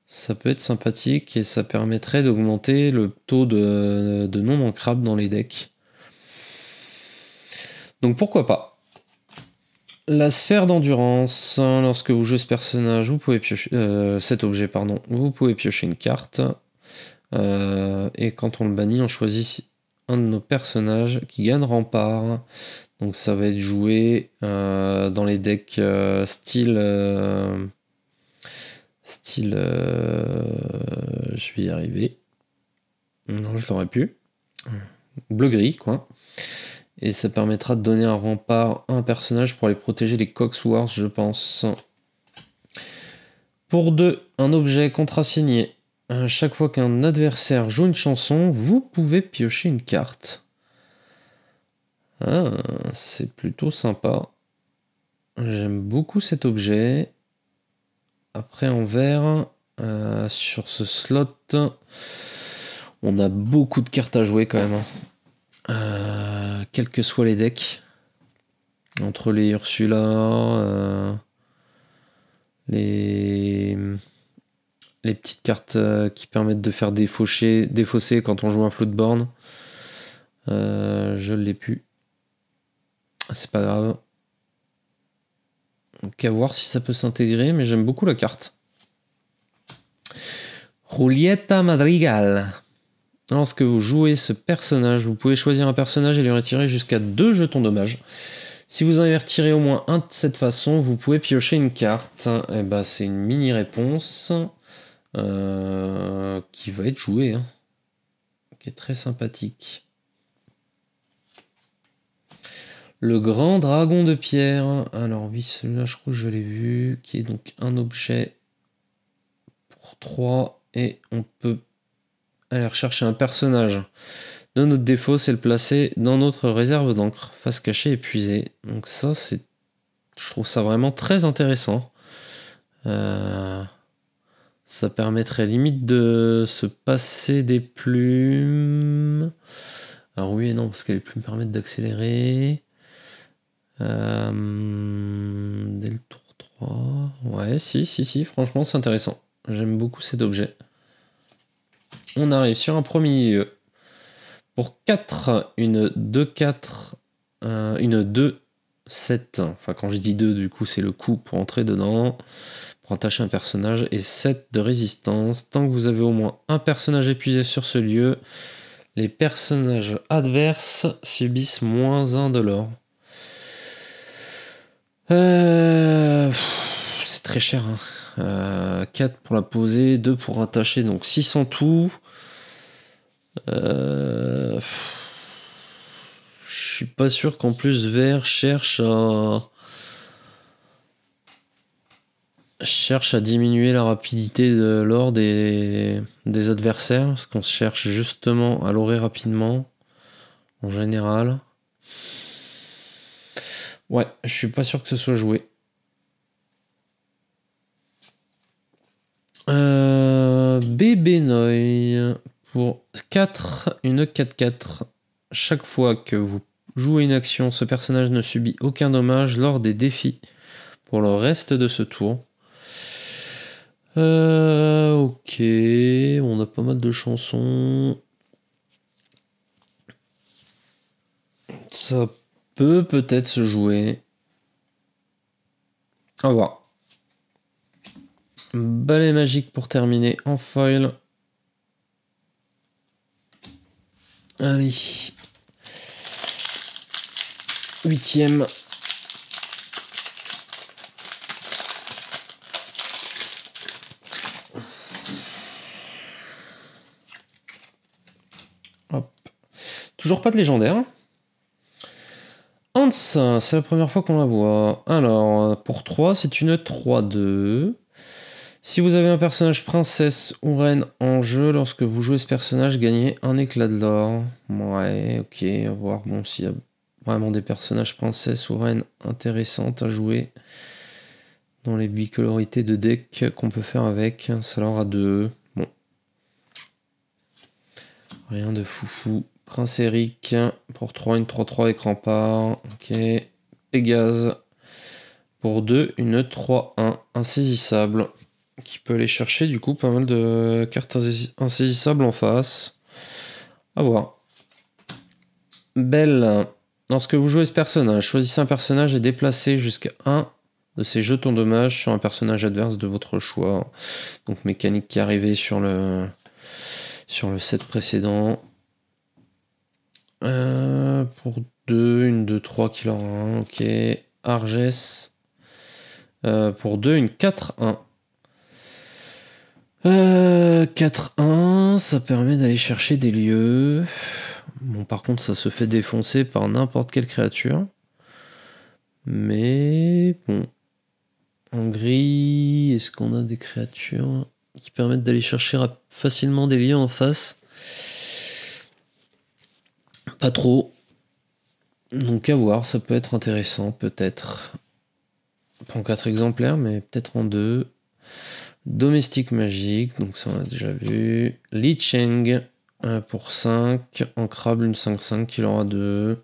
Ça peut être sympathique et ça permettrait d'augmenter le taux de non ancrable dans les decks. Donc pourquoi pas. La sphère d'endurance. Lorsque vous jouez ce personnage, vous pouvez piocher cet objet, pardon. Vous pouvez piocher une carte. Et quand on le bannit, on choisit un de nos personnages qui gagne rempart. Donc ça va être joué dans les decks style... je vais y arriver. Non, je l'aurais pu. Bleu-gris, quoi. Et ça permettra de donner un rempart à un personnage pour aller protéger les Cogsworth, je pense. Pour 2, un objet contrasigné. Chaque fois qu'un adversaire joue une chanson, vous pouvez piocher une carte. Ah, c'est plutôt sympa. J'aime beaucoup cet objet. Après, en vert, sur ce slot, on a beaucoup de cartes à jouer quand même. Quels que soient les decks. Entre les Ursula, les petites cartes qui permettent de faire défausser quand on joue un Floodborn. Je l'ai plus. C'est pas grave. Donc à voir si ça peut s'intégrer, mais j'aime beaucoup la carte. Julieta Madrigal. Lorsque vous jouez ce personnage, vous pouvez choisir un personnage et lui retirer jusqu'à 2 jetons dommages. Si vous en avez retiré au moins un de cette façon, vous pouvez piocher une carte. Et bah, c'est une mini-réponse qui va être jouée, hein, qui est très sympathique. Le grand dragon de pierre. Alors oui, celui-là, je crois que je l'ai vu, qui est donc un objet pour 3, et on peut aller rechercher un personnage. De notre défaut, c'est le placer dans notre réserve d'encre, face cachée épuisée. Donc ça, je trouve ça vraiment très intéressant. Ça permettrait limite de se passer des plumes. Alors oui et non, parce que les plumes permettent d'accélérer. Dès le tour 3. Ouais, si, franchement, c'est intéressant. J'aime beaucoup cet objet. On arrive sur un premier lieu. Pour 4, une 2-4, une 2-7. Enfin, quand je dis 2, du coup, c'est le coup pour entrer dedans, pour attacher un personnage, et 7 de résistance. Tant que vous avez au moins un personnage épuisé sur ce lieu, les personnages adverses subissent -1 de l'or. C'est très cher, hein. 4 pour la poser, 2 pour attacher, donc 6 en tout. Je suis pas sûr qu'en plus Vert cherche à diminuer la rapidité de l'or des adversaires, parce qu'on cherche justement à l'orer rapidement en général. Ouais, je suis pas sûr que ce soit joué. Bébé Noy. Pour 4, une 4-4. Chaque fois que vous jouez une action, ce personnage ne subit aucun dommage lors des défis pour le reste de ce tour. Ok, on a pas mal de chansons. Ça peut peut-être se jouer. Au revoir. Balai magique pour terminer en foil. Allez. 8ème. Hop. Toujours pas de légendaire. Hans, c'est la première fois qu'on la voit. Alors, pour 3, c'est une 3-2. Si vous avez un personnage princesse ou reine en jeu, lorsque vous jouez ce personnage, gagnez un éclat de l'or. Ouais, ok, à voir. Bon, s'il y a vraiment des personnages princesses ou reines intéressantes à jouer dans les bicolorités de deck qu'on peut faire avec, ça leur a 2. Bon. Rien de foufou. Prince Eric, pour 3, une 3-3 avec rempart. Ok. Pégase, pour 2, une 3-1 insaisissable. Qui peut aller chercher du coup pas mal de cartes insaisissables en face. À voir. Belle. Lorsque vous jouez ce personnage, choisissez un personnage et déplacez jusqu'à un de ces jetons dommages sur un personnage adverse de votre choix. Donc mécanique qui est arrivée sur le set précédent. Pour 2, une 2-3 qui leur a 1. Ok. Arges. Pour 2, une 4-1. 4-1, ça permet d'aller chercher des lieux. Bon, par contre, ça se fait défoncer par n'importe quelle créature. Mais bon. En gris, est-ce qu'on a des créatures qui permettent d'aller chercher facilement des lieux en face? Pas trop. Donc à voir, ça peut être intéressant, peut-être. Pas en 4 exemplaires, mais peut-être en 2. Domestique magique, donc ça on a déjà vu. Li Cheng pour 5. Ancrable, une 5-5 qui aura 2.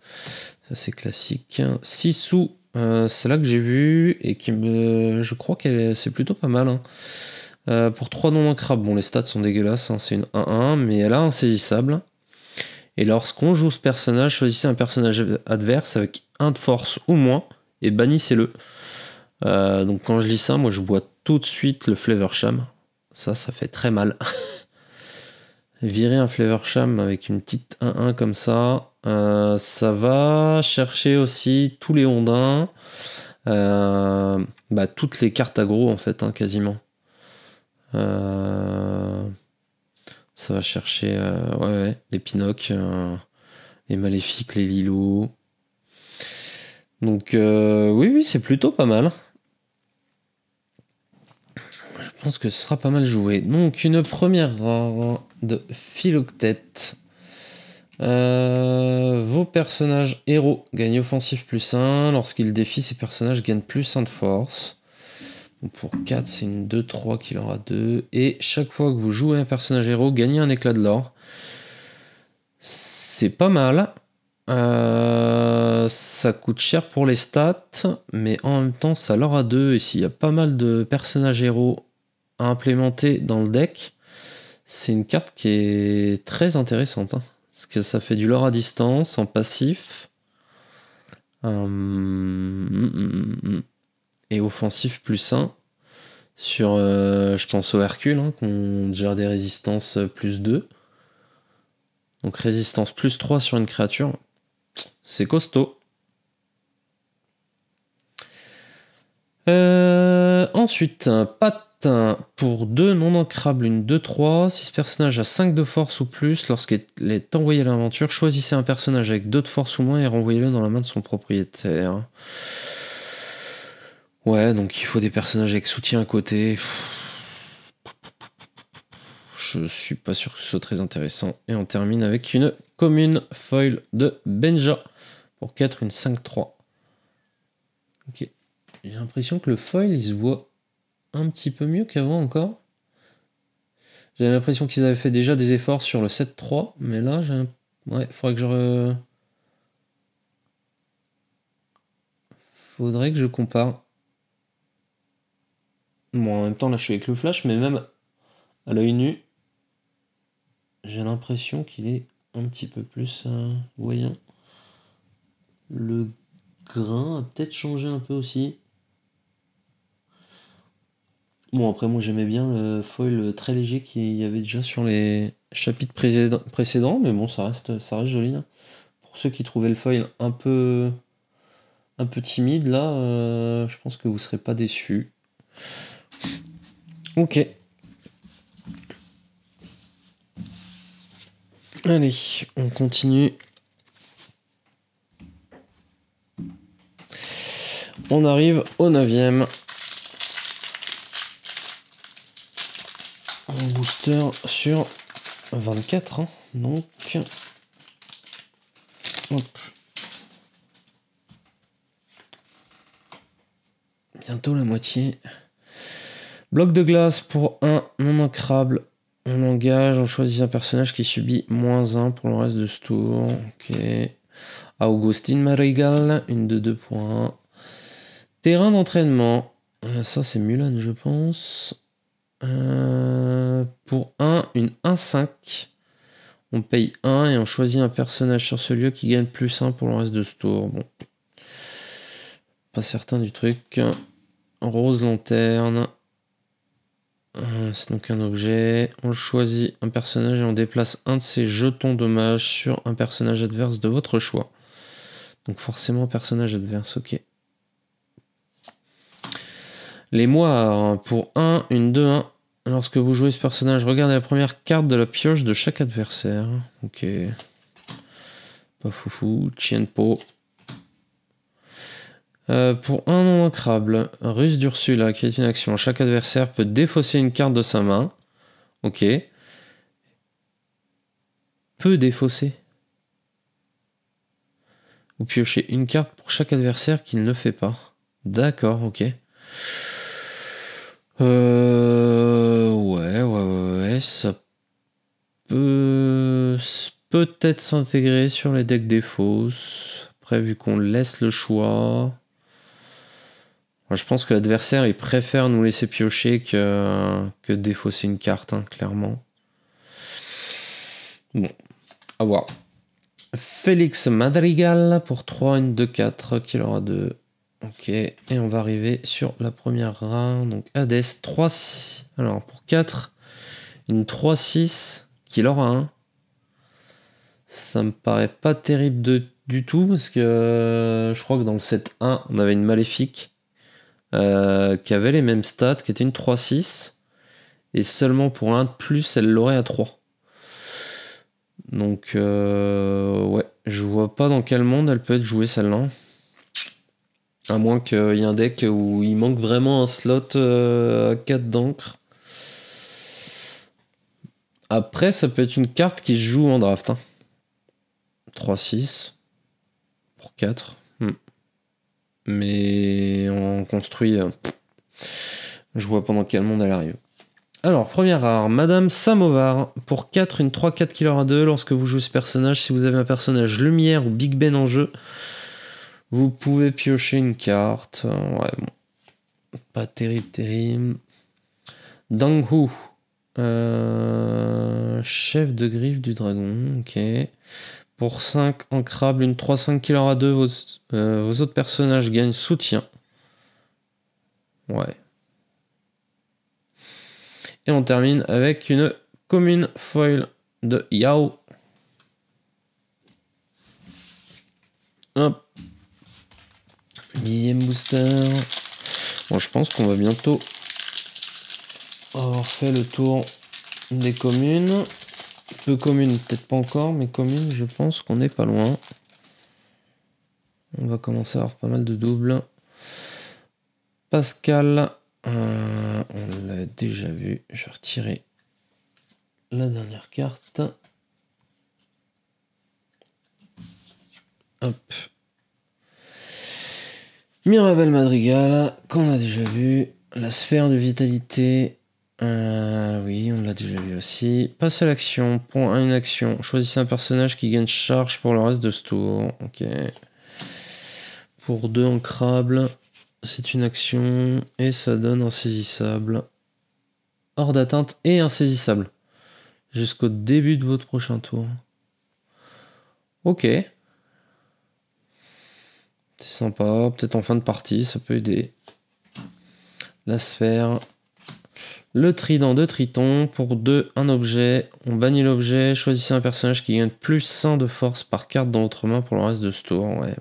Ça c'est classique. Sisu, c'est là que j'ai vu et qui me. Je crois que c'est plutôt pas mal. Hein. Pour 3 non ancrables, bon les stats sont dégueulasses, hein, c'est une 1-1, mais elle a insaisissable. Et lorsqu'on joue ce personnage, choisissez un personnage adverse avec 1 de force ou moins et bannissez-le. Donc quand je lis ça, moi je vois tout de suite le Flavorsham. Ça fait très mal. Virer un Flavorsham avec une petite 1-1 comme ça. Ça va chercher aussi tous les ondins. Toutes les cartes aggro en fait, hein, quasiment. Ça va chercher les Pinocs, les Maléfiques, les Lilos. Donc oui, c'est plutôt pas mal. Je pense que ce sera pas mal joué. Donc une première rare de Philoctète. Vos personnages héros gagnent offensif +1. Lorsqu'ils défient, ces personnages gagnent +1 de force. Donc pour 4, c'est une 2-3 qui aura 2. Et chaque fois que vous jouez un personnage héros, gagnez un éclat de l'or. C'est pas mal. Ça coûte cher pour les stats, mais en même temps, ça leur a 2. Et s'il y a pas mal de personnages héros à implémenter dans le deck, c'est une carte qui est très intéressante. Hein, parce que ça fait du lore à distance, en passif. Et offensif +1. Sur, je pense au Hercule, hein, qu'on gère des résistances +2. Donc résistance +3 sur une créature. C'est costaud. Ensuite, patin pour 2 non ancrables, une 2-3. Si ce personnage a 5 de force ou plus, lorsqu'il est envoyé à l'aventure, choisissez un personnage avec 2 de force ou moins et renvoyez-le dans la main de son propriétaire. Ouais, donc il faut des personnages avec soutien à côté. Je suis pas sûr que ce soit très intéressant. Et on termine avec une commune foil de Benja. Pour 4, une 5-3. Ok. J'ai l'impression que le foil, il se voit un petit peu mieux qu'avant encore. J'avais l'impression qu'ils avaient fait déjà des efforts sur le 7-3. Mais là, ouais, faudrait que je compare. Bon, en même temps, là, je suis avec le flash, mais même à l'œil nu, j'ai l'impression qu'il est un petit peu plus voyant. Le grain a peut-être changé un peu aussi. Bon, après, moi, j'aimais bien le foil très léger qu'il y avait déjà sur les chapitres précédents, mais bon, ça reste joli. Hein. Pour ceux qui trouvaient le foil un peu timide, là, je pense que vous serez pas déçus. Ok. Allez, on continue. On arrive au 9e. Un booster sur 24. Hein. Donc, hop. Bientôt la moitié. Bloc de glace pour 1 non ancrable. On l'engage, on choisit un personnage qui subit -1 pour le reste de ce tour. Ok. Augustin Marigal, une de 2 points. Terrain d'entraînement. Ça, c'est Mulan, je pense. Pour 1, une 1-5. On paye 1 et on choisit un personnage sur ce lieu qui gagne +1 pour le reste de ce tour. Bon. Pas certain du truc. Rose lanterne. C'est donc un objet. On choisit un personnage et on déplace un de ses jetons dommages sur un personnage adverse de votre choix. Donc forcément personnage adverse, ok. Les moires, pour 1, une 2-1. Lorsque vous jouez ce personnage, regardez la première carte de la pioche de chaque adversaire. Ok. Pas foufou. Tienpo. Pour 1 non ancrable, Ruse d'Ursula, qui est une action. Chaque adversaire peut défausser une carte de sa main. Ok. Peut défausser. Vous piochez une carte pour chaque adversaire qui ne le fait pas. D'accord, ok. Ouais, ça peut peut-être s'intégrer sur les decks des fausses. Après, vu qu'on laisse le choix, je pense que l'adversaire il préfère nous laisser piocher que défausser une carte, hein, clairement. Bon, à voir. Félix Madrigal pour 3, une 2-4, qui aura 2. Ok, et on va arriver sur la première reine. Donc Hades, 3. Alors pour 4, une 3-6, qui aura 1. Ça me paraît pas terrible du tout, parce que je crois que dans le set 1, on avait une maléfique qui avait les mêmes stats, qui était une 3-6. Et seulement pour un de plus, elle l'aurait à 3. Donc, ouais, je vois pas dans quel monde elle peut être jouée celle-là. À moins qu'il y ait un deck où il manque vraiment un slot à 4 d'encre. Après, ça peut être une carte qui se joue en draft. Hein. 3-6 pour 4. Mais on construit. Je vois pendant quel monde elle arrive. Alors, première rare, Madame Samovar. Pour 4, une 3-4 qui aura 2. Lorsque vous jouez ce personnage, si vous avez un personnage Lumière ou Big Ben en jeu, vous pouvez piocher une carte. Ouais, bon. Pas terrible. Danghu. Chef de griffe du dragon. Ok. Pour 5 ancrables, une 3-5 qui aura 2. Vos autres personnages gagnent soutien. Ouais. Et on termine avec une commune foil de Yao. Hop. 10e booster. Bon, je pense qu'on va bientôt avoir fait le tour des communes. Peu communes, peut-être pas encore, mais communes, je pense qu'on n'est pas loin. On va commencer à avoir pas mal de doubles. Pascal. On l'a déjà vu. Je vais retirer la dernière carte. Hop. Mirabel Madrigal, qu'on a déjà vu. La sphère de vitalité. Oui, on l'a déjà vu aussi. Passe à l'action. Pour une action. Choisissez un personnage qui gagne charge pour le reste de ce tour. Ok. Pour 2 ancrables. C'est une action. Et ça donne insaisissable. Hors d'atteinte et insaisissable. Jusqu'au début de votre prochain tour. Ok. C'est sympa. Peut-être en fin de partie, ça peut aider. La sphère. Le trident de Triton. Pour 2, un objet. On bannit l'objet. Choisissez un personnage qui gagne +1 de force par carte dans votre main pour le reste de ce tour. Ouais.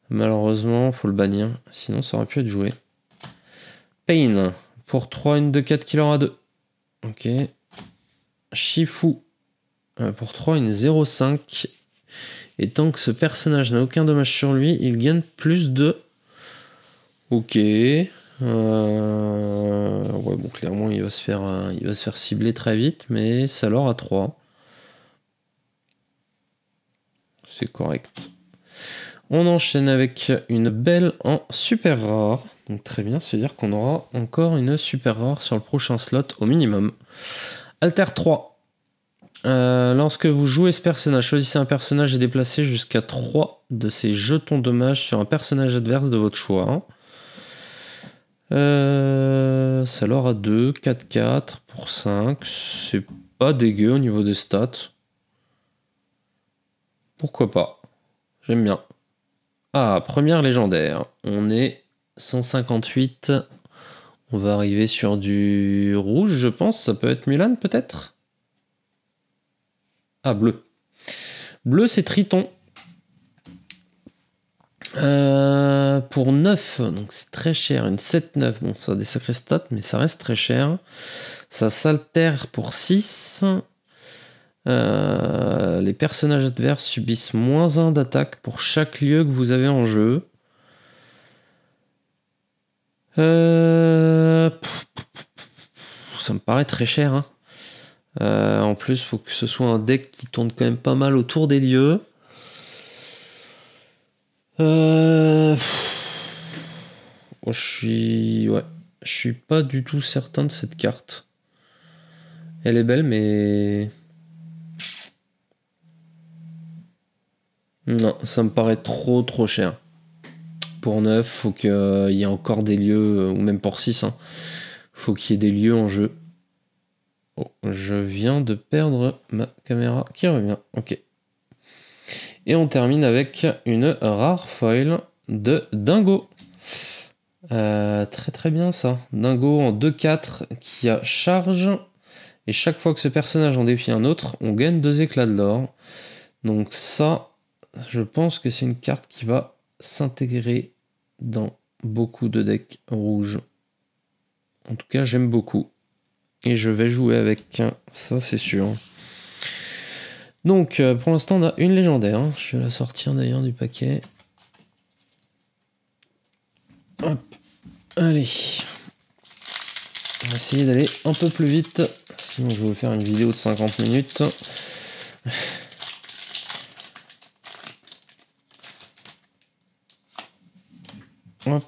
Malheureusement, faut le bannir. Sinon, ça aurait pu être joué. Pain. Pour 3, une 2-4 qui aura 2. Ok. Shifu. Pour 3, une 0-5. Et tant que ce personnage n'a aucun dommage sur lui, il gagne +2 Ok. Ouais, bon, clairement, il va se faire cibler très vite, mais Salor à 3. C'est correct. On enchaîne avec une belle en super rare. Donc très bien, c'est-à-dire qu'on aura encore une super rare sur le prochain slot au minimum. Alter 3. Lorsque vous jouez ce personnage, choisissez un personnage et déplacez jusqu'à 3 de ses jetons dommages sur un personnage adverse de votre choix. Ça leur a 2, 4, 4 pour 5. C'est pas dégueu au niveau des stats. Pourquoi pas? J'aime bien. Ah, première légendaire. On est 158. On va arriver sur du rouge, je pense. Ça peut être Mulan, peut-être? Ah, bleu. Bleu, c'est Triton. Pour 9, donc c'est très cher. Une 7-9. Bon, ça a des sacrés stats, mais ça reste très cher. Ça s'altère pour 6. Les personnages adverses subissent moins 1 d'attaque pour chaque lieu que vous avez en jeu. Ça me paraît très cher. Hein. En plus, il faut que ce soit un deck qui tourne quand même pas mal autour des lieux. Je suis pas du tout certain de cette carte. Elle est belle, mais non, ça me paraît trop cher. Pour 9, faut qu'il y ait encore des lieux, ou même pour 6, hein. Faut qu'il y ait des lieux en jeu. Oh, je viens de perdre ma caméra qui revient. Ok. Et on termine avec une rare foil de Dingo. Très bien ça. Dingo en 2-4 qui a charge. Et chaque fois que ce personnage en défie un autre, on gagne 2 éclats de l'or. Donc ça, je pense que c'est une carte qui va s'intégrer dans beaucoup de decks rouges. En tout cas, j'aime beaucoup. Et je vais jouer avec, ça c'est sûr. Donc, pour l'instant, on a une légendaire. Hein. Je vais la sortir d'ailleurs du paquet. Hop. Allez. On va essayer d'aller un peu plus vite. Sinon, je vais vous faire une vidéo de 50 minutes. Hop.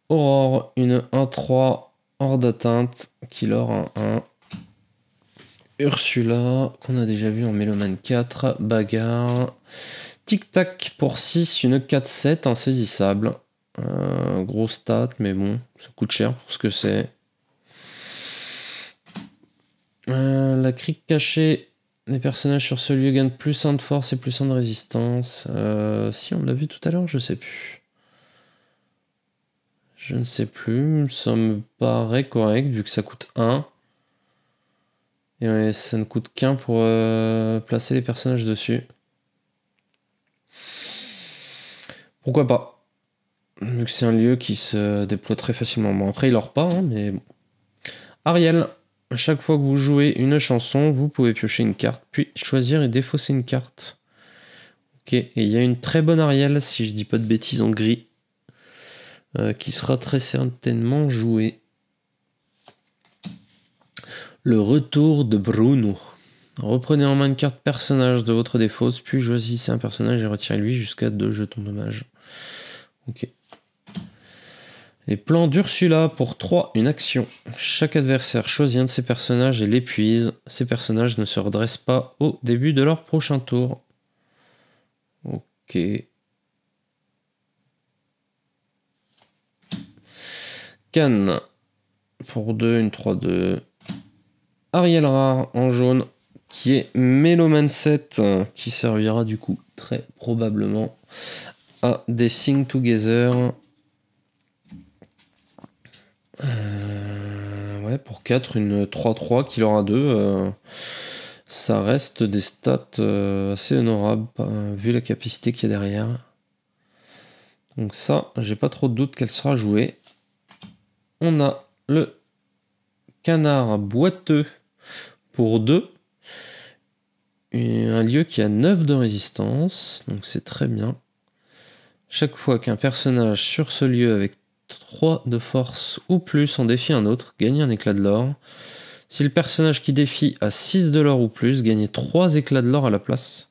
Aurore, une 1-3 hors d'atteinte. Killer 1-1. Ursula, qu'on a déjà vu en Méloman 4. Bagarre. Tic-tac pour 6, une 4-7 insaisissable. Gros stat, mais bon, ça coûte cher pour ce que c'est. La crique cachée, les personnages sur ce lieu gagnent plus 1 de force et plus 1 de résistance. Si on l'a vu tout à l'heure, je sais plus. Je ne sais plus, ça me paraît correct vu que ça coûte 1. Et ouais, ça ne coûte qu'un pour placer les personnages dessus. Pourquoi pas? Vu que c'est un lieu qui se déploie très facilement. Bon, après, il leur pas, hein, mais bon. Ariel. À chaque fois que vous jouez une chanson, vous pouvez piocher une carte, puis choisir et défausser une carte. Ok, et il y a une très bonne Ariel, si je dis pas de bêtises, en gris, qui sera très certainement jouée. Le retour de Bruno. Reprenez en main une carte personnage de votre défausse, puis choisissez un personnage et retirez-lui jusqu'à 2 jetons dommages. Ok. Les plans d'Ursula pour 3, une action. Chaque adversaire choisit un de ses personnages et l'épuise. Ces personnages ne se redressent pas au début de leur prochain tour. Ok. Cannes pour 2, une 3-2. Ariel Rare en jaune qui est Méloman 7 qui servira du coup très probablement à des Sing Together. Ouais, pour 4, une 3-3 qui aura 2. Ça reste des stats assez honorables vu la capacité qu'il y a derrière. Donc ça, j'ai pas trop de doute qu'elle sera jouée. On a le canard boiteux pour 2. un lieu qui a 9 de résistance, donc c'est très bien. Chaque fois qu'un personnage sur ce lieu avec 3 de force ou plus en défie un autre, gagne un éclat de l'or. Si le personnage qui défie a 6 de l'or ou plus, gagnez 3 éclats de l'or à la place.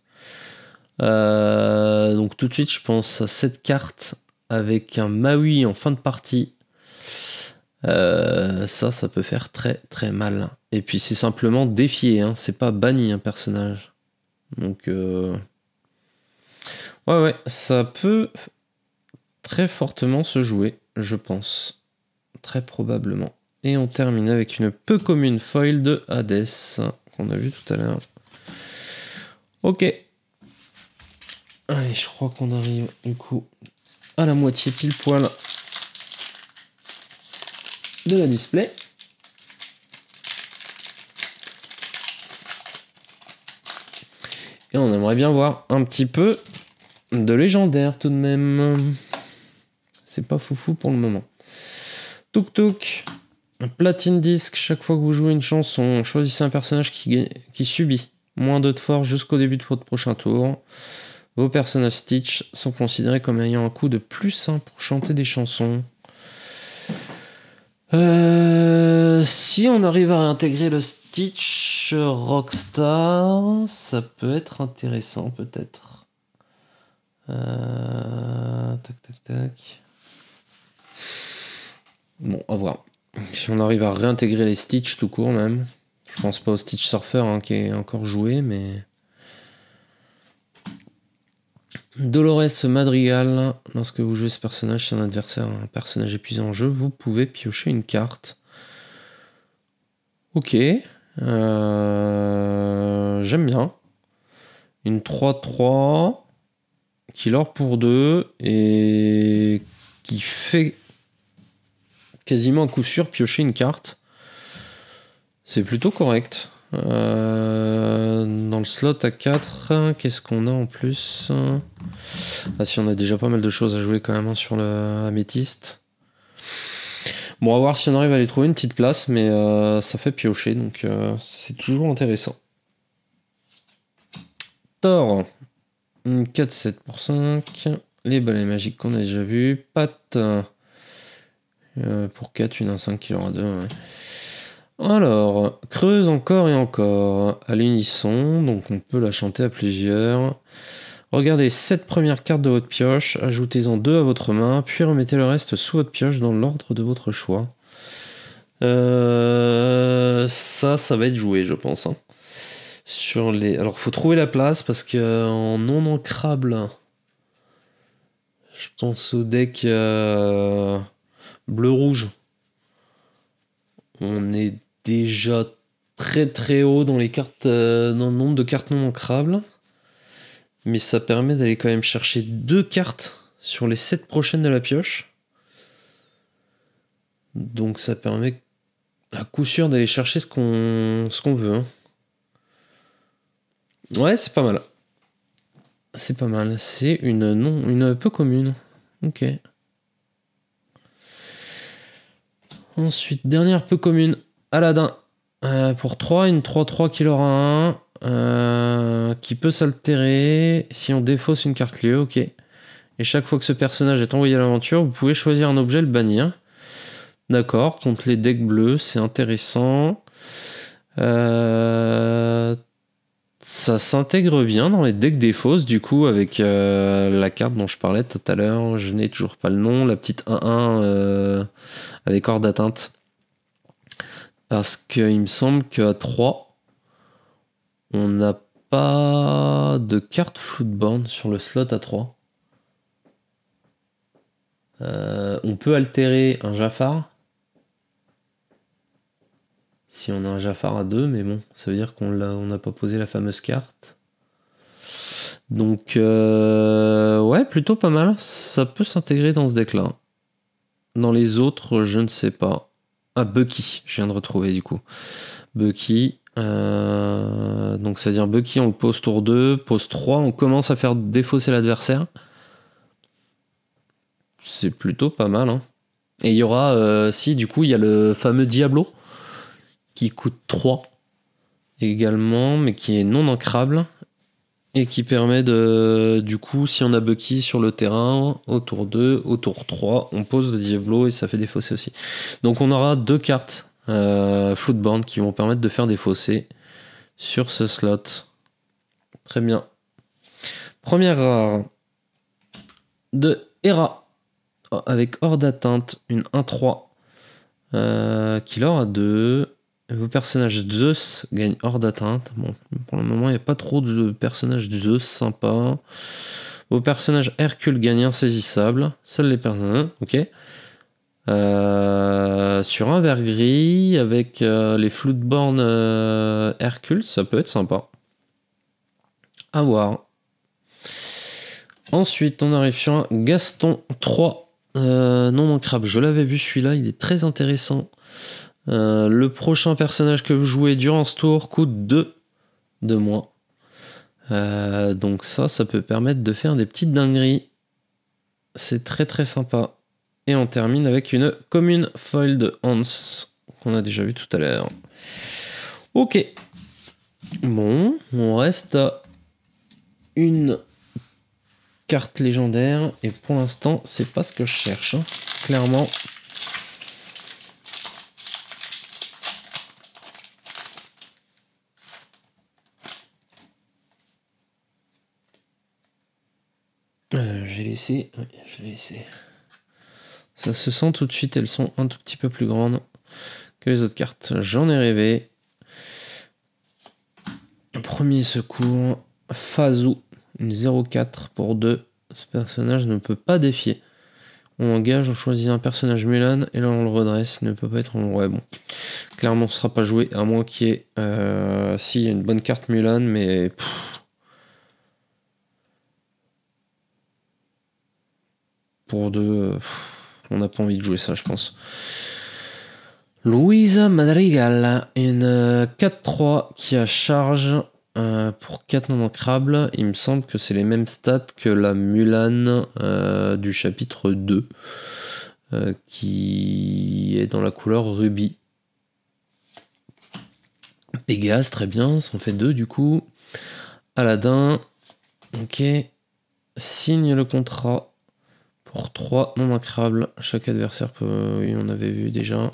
Donc tout de suite, je pense à cette carte avec un Maui en fin de partie. Ça peut faire très très mal. Et puis c'est simplement défier, hein. C'est pas banni un personnage. Donc ouais, ça peut très fortement se jouer, je pense. Très probablement. Et on termine avec une peu commune foil de Hades, qu'on a vu tout à l'heure. Ok. Allez, je crois qu'on arrive du coup à la moitié pile poil de la display. Et on aimerait bien voir un petit peu de légendaire tout de même. C'est pas foufou pour le moment. Touk touk. Platine disque, chaque fois que vous jouez une chanson, choisissez un personnage qui subit moins 2 de force jusqu'au début de votre prochain tour. Vos personnages Stitch sont considérés comme ayant un coup de +1 pour chanter des chansons. Si on arrive à intégrer le Stitch Rockstar, ça peut être intéressant peut-être. Tac. Bon, à voir. Si on arrive à réintégrer les Stitch tout court même. Je pense pas au Stitch Surfer hein, qui est encore joué, mais... Dolores Madrigal. Lorsque vous jouez ce personnage, si un adversaire un personnage épuisé en jeu, vous pouvez piocher une carte. Ok. J'aime bien. Une 3-3 qui lord pour 2 et qui fait quasiment à coup sûr piocher une carte. C'est plutôt correct. Dans le slot à 4, qu'est-ce qu'on a en plus? Ah si, on a déjà pas mal de choses à jouer quand même hein, sur le améthyste. Bon, on va voir si on arrive à aller trouver une petite place, mais ça fait piocher, donc c'est toujours intéressant. Thor, 4-7 pour 5. Les balais magiques qu'on a déjà vu. Pat, pour 4, une 1-5 qui aura 2. Ouais. Alors, creuse encore et encore à l'unisson, donc on peut la chanter à plusieurs. Regardez 7 premières cartes de votre pioche, ajoutez-en 2 à votre main, puis remettez le reste sous votre pioche dans l'ordre de votre choix. Ça va être joué, je pense. Hein. Alors, faut trouver la place parce que en non ancrable, je pense au deck bleu-rouge. On est déjà très très haut dans les cartes, dans le nombre de cartes non ancrables. Mais ça permet d'aller quand même chercher 2 cartes sur les 7 prochaines de la pioche. Donc ça permet à coup sûr d'aller chercher ce qu'on veut. Hein. Ouais, c'est pas mal. C'est pas mal. C'est une peu commune. Ok. Ensuite, dernière peu commune. Aladdin. Pour 3, une 3-3 qui aura 1. Qui peut s'altérer si on défausse une carte lieu, ok. Et chaque fois que ce personnage est envoyé à l'aventure, vous pouvez choisir un objet et le bannir. D'accord, contre les decks bleus, c'est intéressant. Ça s'intègre bien dans les decks défausses, du coup, avec la carte dont je parlais tout à l'heure. Je n'ai toujours pas le nom, la petite 1-1 avec hors d'atteinte. Parce qu'il me semble qu'à 3, on n'a pas de carte Floodborn sur le slot à 3. On peut altérer un Jafar. Si on a un Jafar à 2, mais bon, ça veut dire qu'on n'a pas posé la fameuse carte. Donc, ouais, plutôt pas mal. Ça peut s'intégrer dans ce deck-là. Dans les autres, je ne sais pas. Ah, Bucky, je viens de retrouver du coup. Bucky. Donc, ça veut dire Bucky, on le pose tour 2, pose 3, on commence à faire défausser l'adversaire. C'est plutôt pas mal. Hein. Et il y aura, si du coup, il y a le fameux Diablo qui coûte 3 également, mais qui est non ancrable Et qui permet de, du coup, si on a Bucky sur le terrain, au tour 2, au tour 3, on pose le Diablo et ça fait des fossés aussi. Donc on aura 2 cartes Floodborn qui vont permettre de faire des fossés sur ce slot. Très bien. Première rare de Hera avec hors d'atteinte, une 1-3 qui leur a 2. Vos personnages Zeus gagnent hors d'atteinte. Bon, pour le moment, il n'y a pas trop de personnages Zeus sympas. Vos personnages Hercule gagnent insaisissable. Seuls les personnages. Ok. Sur un vert gris, avec les Floodborn Hercule, ça peut être sympa. À voir. Ensuite, on arrive sur un Gaston 3. Non manquable. Je l'avais vu celui-là, il est très intéressant. Le prochain personnage que vous jouez durant ce tour coûte 2 de moins. Donc ça peut permettre de faire des petites dingueries. C'est très très sympa. Et on termine avec une commune foil de Hans qu'on a déjà vu tout à l'heure. Ok. Bon, on reste à une carte légendaire et pour l'instant c'est pas ce que je cherche, hein. Clairement. J'ai laissé. Oui, je l'ai laissé. Ça se sent tout de suite, elles sont un tout petit peu plus grandes que les autres cartes. J'en ai rêvé. Premier secours, Fazou, une 0-4 pour 2. Ce personnage ne peut pas défier. On engage, on choisit un personnage Mulan et là on le redresse. Il ne peut pas être en. Ouais, bon. Clairement, ce sera pas joué, à moins qu'il y ait. Si, il y a une bonne carte Mulan, mais. Pour 2, on n'a pas envie de jouer ça, je pense. Luisa Madrigal, une 4-3 qui a charge pour 4 non ancrables. Il me semble que c'est les mêmes stats que la Mulan du chapitre 2, qui est dans la couleur rubis. Pégase, très bien, ça en fait 2 du coup. Aladdin, ok. Signe le contrat pour 3 non ancrables. Chaque adversaire peut. Oui, on avait vu déjà.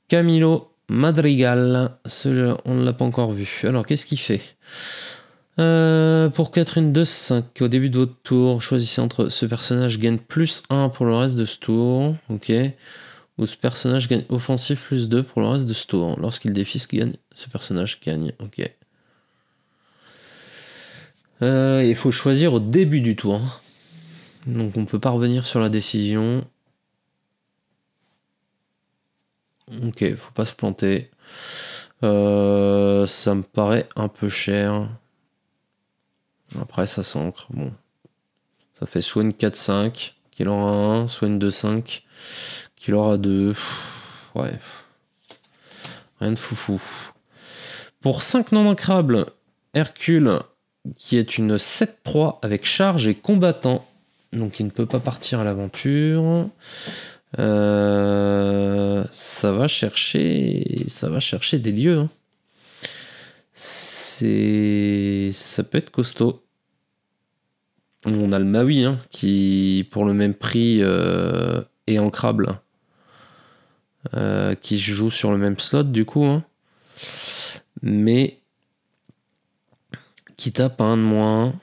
Camilo Madrigal, celui-là, on ne l'a pas encore vu. Alors, qu'est-ce qu'il fait pour 4, une 2, 5. Au début de votre tour, choisissez entre ce personnage gagne plus 1 pour le reste de ce tour. Ok. Ou ce personnage gagne offensif plus 2 pour le reste de ce tour. Lorsqu'il défie ce personnage gagne. Ok. Il faut choisir au début du tour. Donc on peut pas revenir sur la décision. Ok, faut pas se planter. Ça me paraît un peu cher. Après ça s'ancre. Bon. Ça fait soit une 4-5 qu'il aura 1, soit une 2-5 qu'il aura 2. Ouais. Rien de foufou. Pour 5 non ancrables, Hercule, qui est une 7-3 avec charge et combattant. Donc il ne peut pas partir à l'aventure. Ça va chercher des lieux. Hein. Ça peut être costaud. On a le Maui hein, qui pour le même prix est ancrable, qui joue sur le même slot du coup, hein. Mais qui tape un de moins.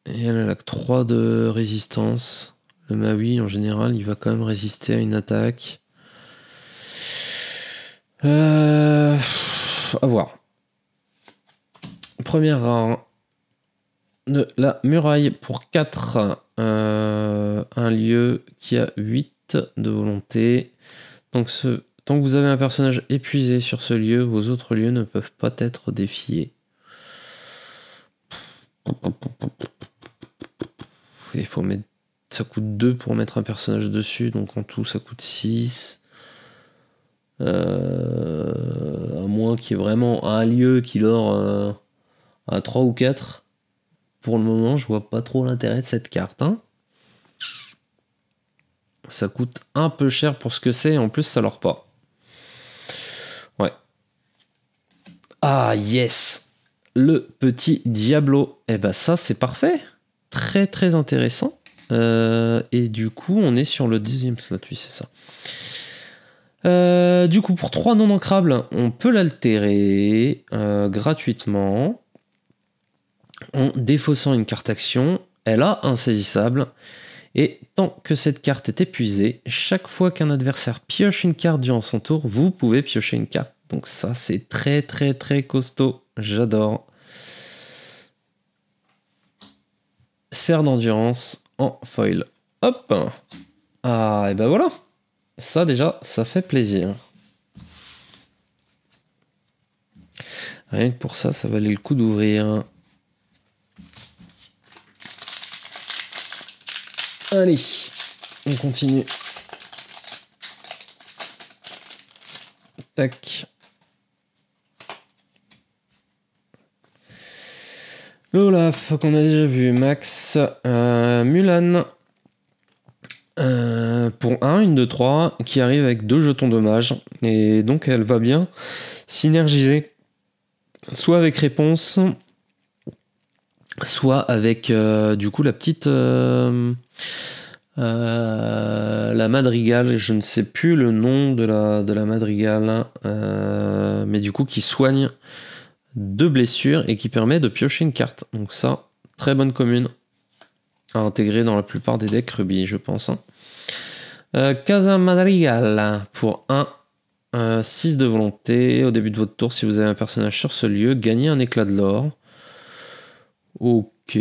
Et elle a 3 de résistance. Le Maui, en général, il va quand même résister à une attaque. À voir. Première rare de la muraille pour 4. Un lieu qui a 8 de volonté. Donc tant que vous avez un personnage épuisé sur ce lieu, vos autres lieux ne peuvent pas être défiés. Il faut mettre. Ça coûte 2 pour mettre un personnage dessus, donc en tout ça coûte 6. À moins qu'il y ait vraiment un lieu qui leur à 3 ou 4. Pour le moment, je vois pas trop l'intérêt de cette carte. Hein. Ça coûte un peu cher pour ce que c'est, et en plus ça leur pas. Ouais. Ah yes. le petit Diablo. Et bah ça c'est parfait. Très très intéressant. Et du coup on est sur le 10e slot, oui c'est ça. Du coup pour 3 non ancrables, on peut l'altérer gratuitement en défaussant une carte action. Elle a insaisissable. Et tant que cette carte est épuisée, chaque fois qu'un adversaire pioche une carte durant son tour, vous pouvez piocher une carte. Donc ça, c'est très très très costaud. J'adore. Sphère d'endurance en foil. Hop. Ah, et ben voilà. Ça déjà, ça fait plaisir. Rien que pour ça, ça valait le coup d'ouvrir. Allez, on continue. Tac. L'Olaf qu'on a déjà vu, Max, Mulan, pour 1, une 2, 3, qui arrive avec 2 jetons dommage, et donc elle va bien synergiser, soit avec réponse, soit avec du coup la petite... la madrigale, je ne sais plus le nom de la madrigale, mais du coup qui soigne 2 blessures et qui permet de piocher une carte. Donc ça, très bonne commune à intégrer dans la plupart des decks Ruby, je pense. Casa Madrigal pour 1, 6 de volonté. Au début de votre tour, si vous avez un personnage sur ce lieu, gagnez un éclat de l'or. Ok.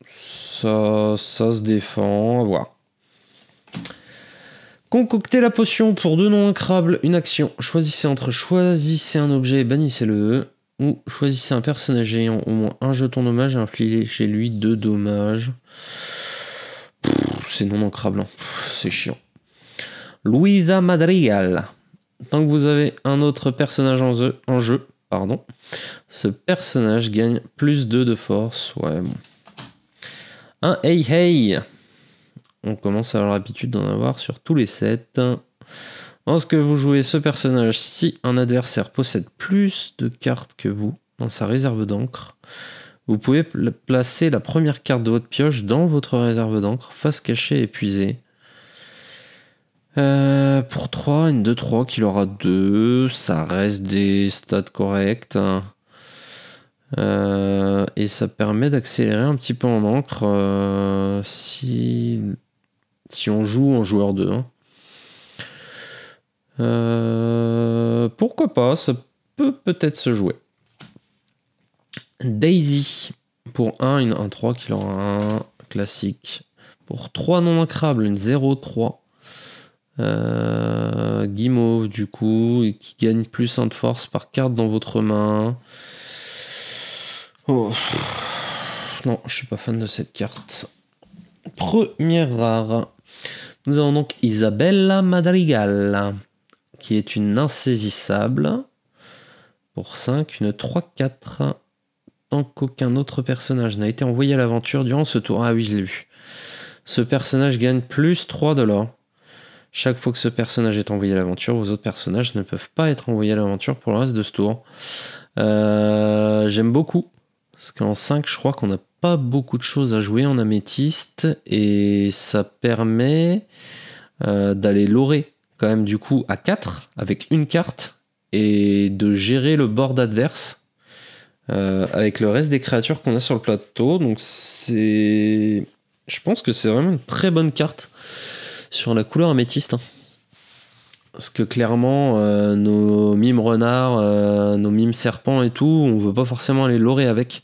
Ça se défend, à voir. Concoctez la potion pour 2 non ancrables, une action. Choisissez un objet et bannissez-le. Ou choisissez un personnage ayant au moins un jeton dommage et infligez-lui 2 dommages. C'est non ancrable, hein. C'est chiant. Luisa Madrigal. Tant que vous avez un autre personnage en jeu, ce personnage gagne plus 2 de force. Ouais, bon. Un hey hey. On commence à avoir l'habitude d'en avoir sur tous les sets. Lorsque vous jouez ce personnage, si un adversaire possède plus de cartes que vous dans sa réserve d'encre, vous pouvez placer la première carte de votre pioche dans votre réserve d'encre, face cachée épuisée. Pour 3, une 2-3 qu'il aura 2, ça reste des stats corrects. Et ça permet d'accélérer un petit peu en encre si on joue en joueur 2. Pourquoi pas, ça peut peut-être se jouer. Daisy, pour 1, une 1-3 qu'il aura un classique. Pour 3 non ancrables, une 0-3. Guimauve, du coup, et qui gagne plus 1 de force par carte dans votre main. Oh. Non, je suis pas fan de cette carte. Première rare. Nous avons donc Isabella Madrigal, qui est une insaisissable. Pour 5, une 3-4. Tant qu'aucun autre personnage n'a été envoyé à l'aventure durant ce tour. Ah oui, je l'ai vu. Ce personnage gagne plus 3 de l'or. Chaque fois que ce personnage est envoyé à l'aventure, vos autres personnages ne peuvent pas être envoyés à l'aventure pour le reste de ce tour. J'aime beaucoup. Parce qu'en 5, je crois qu'on n'a pas beaucoup de choses à jouer en améthyste. Et ça permet d'aller lorer quand même du coup à 4 avec une carte. Et de gérer le board adverse avec le reste des créatures qu'on a sur le plateau. Donc je pense que c'est vraiment une très bonne carte sur la couleur améthyste. Parce que clairement, nos mimes renards, nos mimes serpents et tout, on veut pas forcément aller lorer avec.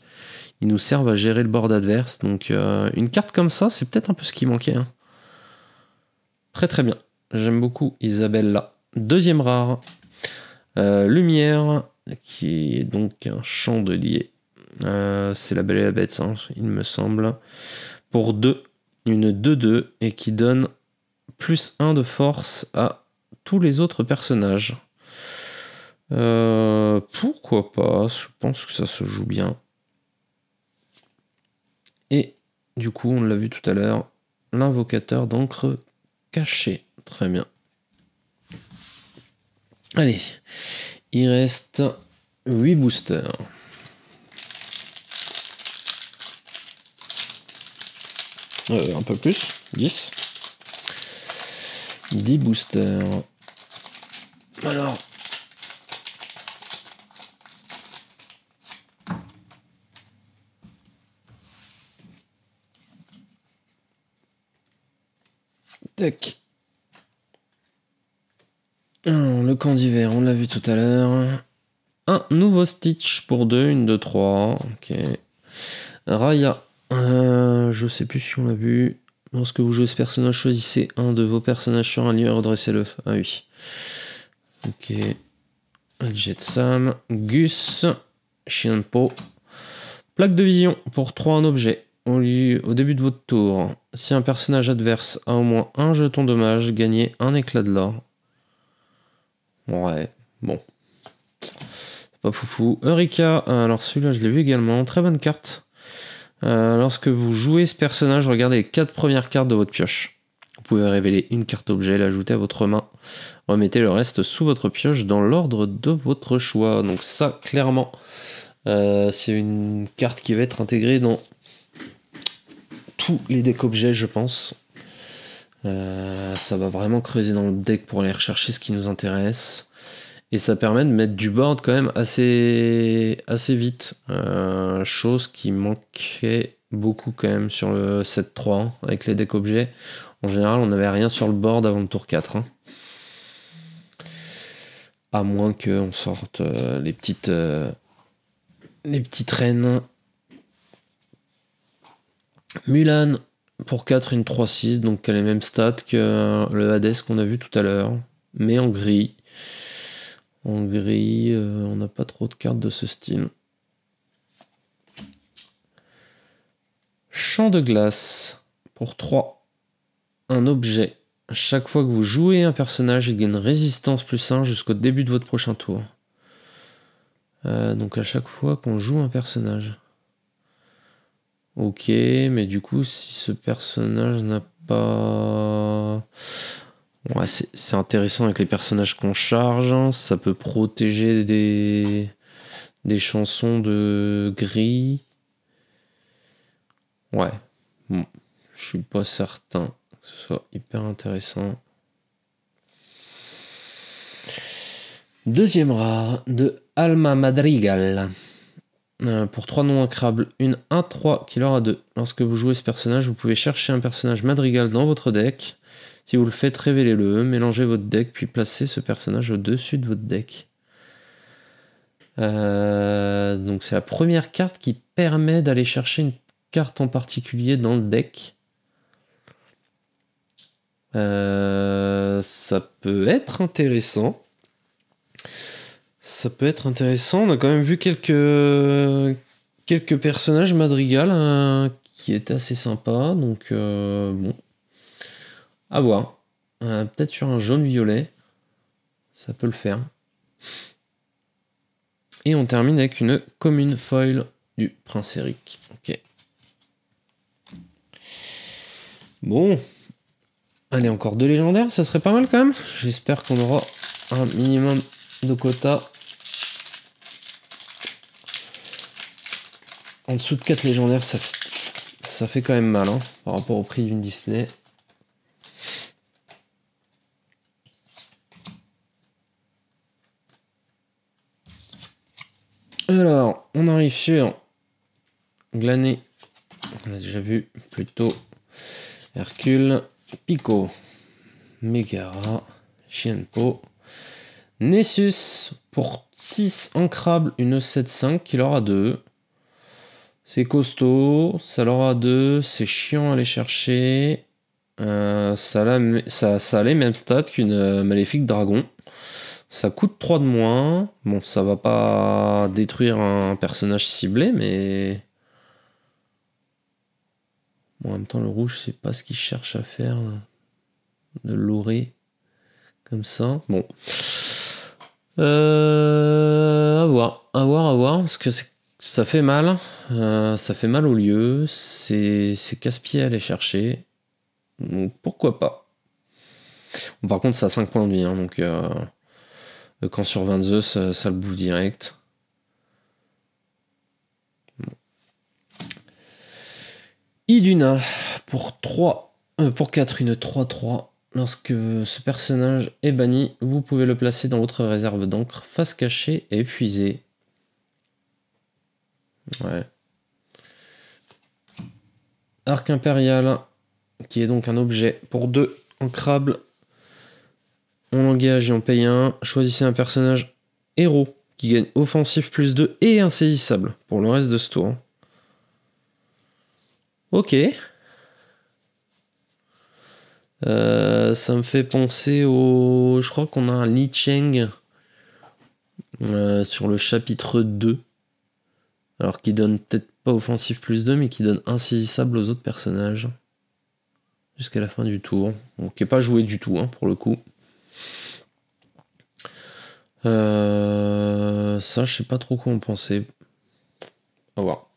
Ils nous servent à gérer le board adverse. Donc une carte comme ça, c'est peut-être un peu ce qui manquait. Hein. Très très bien. J'aime beaucoup Isabella. Deuxième rare. Lumière, qui est donc un chandelier. C'est la Belle et la Bête, hein, il me semble. Pour 2, une 2-2, et qui donne plus 1 de force à tous les autres personnages. Pourquoi pas, je pense que ça se joue bien. Et du coup, on l'a vu tout à l'heure, l'invocateur d'encre caché. Très bien. Allez, il reste 8 boosters. Un peu plus, 10. 10 boosters. Alors. Tac. Alors, le camp d'hiver, on l'a vu tout à l'heure. Un nouveau Stitch pour 2, une de 3. Ok. Raya. Je sais plus si on l'a vu. Lorsque vous jouez ce personnage, choisissez un de vos personnages sur un lieu et redressez-le. Ah oui. Ok. Jetsam. Gus. Shianpo. Plaque de vision pour 3 un objet. Au début de votre tour, si un personnage adverse a au moins un jeton dommage, gagnez un éclat de l'or. Ouais, bon. C'est pas foufou. Eureka, alors celui-là je l'ai vu également. Très bonne carte. Lorsque vous jouez ce personnage, regardez les 4 premières cartes de votre pioche. Vous pouvez révéler une carte objet, l'ajouter à votre main. Remettez le reste sous votre pioche dans l'ordre de votre choix. Donc ça, clairement, c'est une carte qui va être intégrée dans tous les decks objets, je pense. Ça va vraiment creuser dans le deck pour aller rechercher ce qui nous intéresse. Et ça permet de mettre du board quand même assez vite. Chose qui manquait beaucoup quand même sur le 7-3 avec les decks objets. En général, on n'avait rien sur le board avant le tour 4. Hein. À moins qu'on sorte les petites reines. Mulan pour 4, une 3-6, donc elle a les mêmes stats que le Hades qu'on a vu tout à l'heure, mais en gris. En gris, on n'a pas trop de cartes de ce style. Champ de glace pour 3. Un objet. Chaque fois que vous jouez un personnage, il gagne résistance +1 jusqu'au début de votre prochain tour. Donc à chaque fois qu'on joue un personnage. Ok, mais du coup, si ce personnage n'a pas... Ouais, c'est intéressant avec les personnages qu'on charge. Hein. Ça peut protéger des chansons de gris. Ouais. Bon, je suis pas certain que ce soit hyper intéressant. Deuxième rare de Alma Madrigal. Pour 3 non ancrables, une 1-3 qui leur a 2. Lorsque vous jouez ce personnage, vous pouvez chercher un personnage Madrigal dans votre deck. Si vous le faites, révélez-le, mélangez votre deck, puis placez ce personnage au-dessus de votre deck. Donc c'est la première carte qui permet d'aller chercher une carte en particulier dans le deck. Ça peut être intéressant. Ça peut être intéressant. On a quand même vu quelques personnages Madrigal qui étaient assez sympas. Donc bon, à voir. Peut-être sur un jaune-violet, ça peut le faire. Et on termine avec une commune foil du Prince Eric. Ok. Bon. Allez, encore 2 légendaires, ça serait pas mal quand même. J'espère qu'on aura un minimum de quota. En dessous de 4 légendaires, ça fait quand même mal hein, par rapport au prix d'une display. Alors, on arrive sur Glané. On a déjà vu plutôt Hercule, Pico, Megara, Shianpo, Nessus pour 6 ancrables, une 7-5 qui leur a 2. C'est costaud, ça leur a 2, c'est chiant à aller chercher. Ça a les mêmes stats qu'une maléfique dragon. Ça coûte 3 de moins. Bon, ça va pas détruire un personnage ciblé, mais... Bon, en même temps, le rouge, c'est pas ce qu'il cherche à faire. De l'aurer. Comme ça. Bon. À voir. Parce que ça fait mal. Ça fait mal au lieu. C'est casse-pied à aller chercher. Donc, pourquoi pas. Bon, par contre, ça a 5 points de vie. Hein, donc, quand sur 20 Zeus, ça le bouffe direct. Bon. Iduna pour 3, pour 4, une 3-3. Lorsque ce personnage est banni, vous pouvez le placer dans votre réserve d'encre, face cachée et épuisée. Ouais. Arc impérial, qui est donc un objet pour 2 ancrable. On l'engage et on paye 1. Choisissez un personnage héros qui gagne offensif plus 2 et insaisissable pour le reste de ce tour. Ok. Ça me fait penser au... Je crois qu'on a un Li Cheng sur le chapitre 2. Alors qui donne peut-être pas offensif plus 2, mais qui donne insaisissable aux autres personnages. Jusqu'à la fin du tour. Donc qui n'est pas joué du tout, hein, pour le coup. Ça, je sais pas trop quoi en penser. On va voir.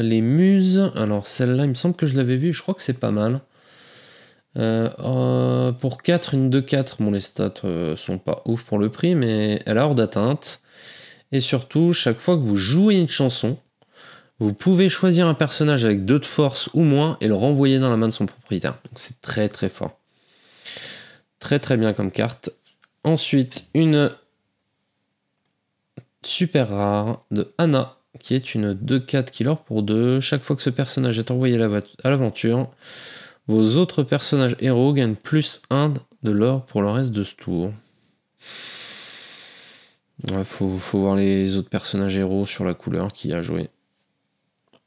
Les muses. Alors celle-là, il me semble que je l'avais vue. Je crois que c'est pas mal. Pour 4, une 2-4. Bon, les stats sont pas ouf pour le prix, mais elle a hors d'atteinte. Et surtout, chaque fois que vous jouez une chanson, vous pouvez choisir un personnage avec 2 de force ou moins et le renvoyer dans la main de son propriétaire. Donc c'est très très fort. Très très bien comme carte. Ensuite, une super rare de Anna, qui est une 2-4 qui l'or pour 2. Chaque fois que ce personnage est envoyé à l'aventure, vos autres personnages héros gagnent plus 1 de l'or pour le reste de ce tour. Ouais, faut voir les autres personnages héros sur la couleur qu'il y a joué.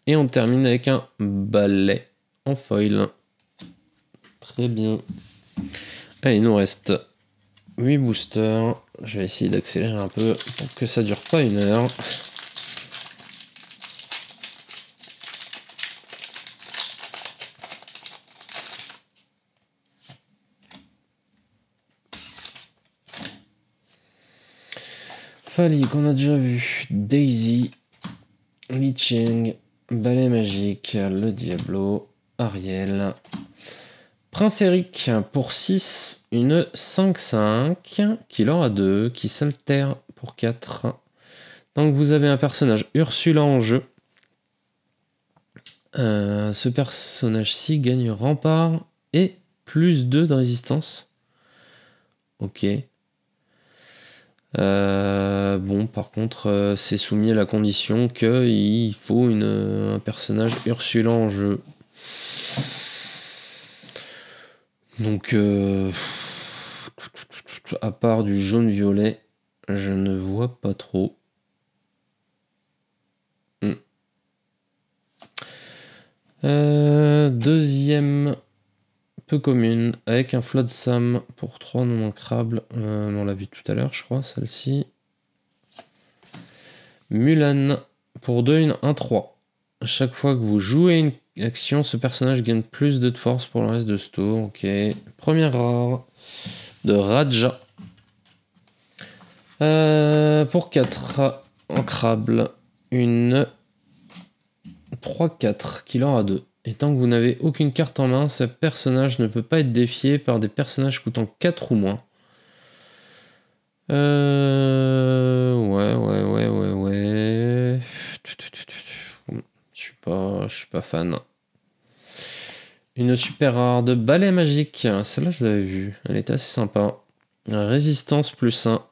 Et on termine avec un balai en foil. Très bien. Allez, il nous reste 8 boosters. Je vais essayer d'accélérer un peu pour que ça dure pas 1 heure. Fali qu'on a déjà vu. Daisy. Li Cheng. Balai magique. Le Diablo. Ariel. Prince Eric pour 6, une 5-5, qui leur a 2, qui s'altère pour 4. Donc vous avez un personnage Ursula en jeu. Ce personnage-ci gagne rempart et plus 2 de résistance. Ok. Bon, par contre, c'est soumis à la condition qu'il faut un personnage Ursula en jeu. Donc, à part du jaune-violet, je ne vois pas trop. Deuxième peu commune, avec un Flotsam pour 3 non ancrables. On l'a vu tout à l'heure, je crois, celle-ci. Mulan pour 2, une 1-3. Chaque fois que vous jouez une action, ce personnage gagne plus de force pour le reste de ce tour. Ok. Première rare de Raja. Pour 4 ancrables, une 3-4 qui leur a 2. Et tant que vous n'avez aucune carte en main, ce personnage ne peut pas être défié par des personnages coûtant 4 ou moins. Ouais. Je suis pas fan. Une super rare de balai magique. Celle-là, je l'avais vue. Elle était assez sympa. Résistance plus 1.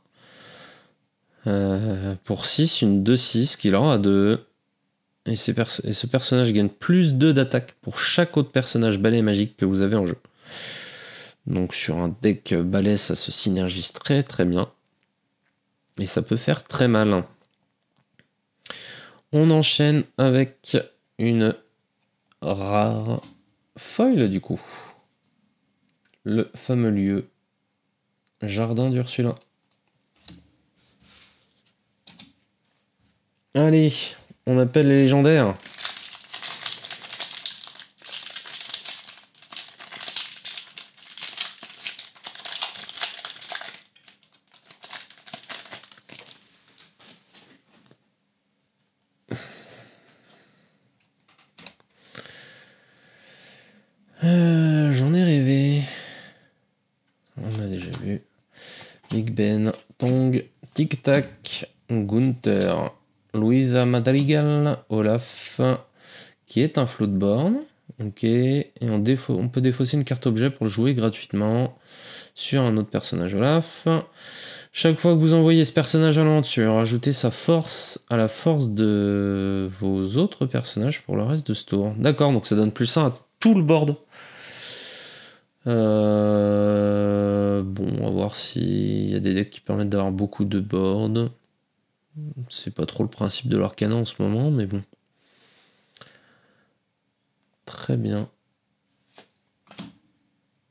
Pour 6, une 2-6 qui leur a 2. Et ce personnage gagne plus 2 d'attaque pour chaque autre personnage balai magique que vous avez en jeu. Donc sur un deck balai, ça se synergise très très bien. Et ça peut faire très mal. On enchaîne avec une rare foil du coup. Le fameux lieu. Jardin d'Ursula. Allez, on appelle les légendaires. J'en ai rêvé. On a déjà vu. Big Ben, Tong, Tic Tac, Gunther, Louisa Madrigal, Olaf, qui est un floatboard. Ok, et on peut défausser une carte objet pour le jouer gratuitement sur un autre personnage Olaf. Chaque fois que vous envoyez ce personnage à l'aventure, ajoutez sa force à la force de vos autres personnages pour le reste de ce tour. D'accord, donc ça donne plus 1 à tout le board. Bon, on va voir s'il y a des decks qui permettent d'avoir beaucoup de boards. C'est pas trop le principe de l'Arcana en ce moment, mais bon. Très bien.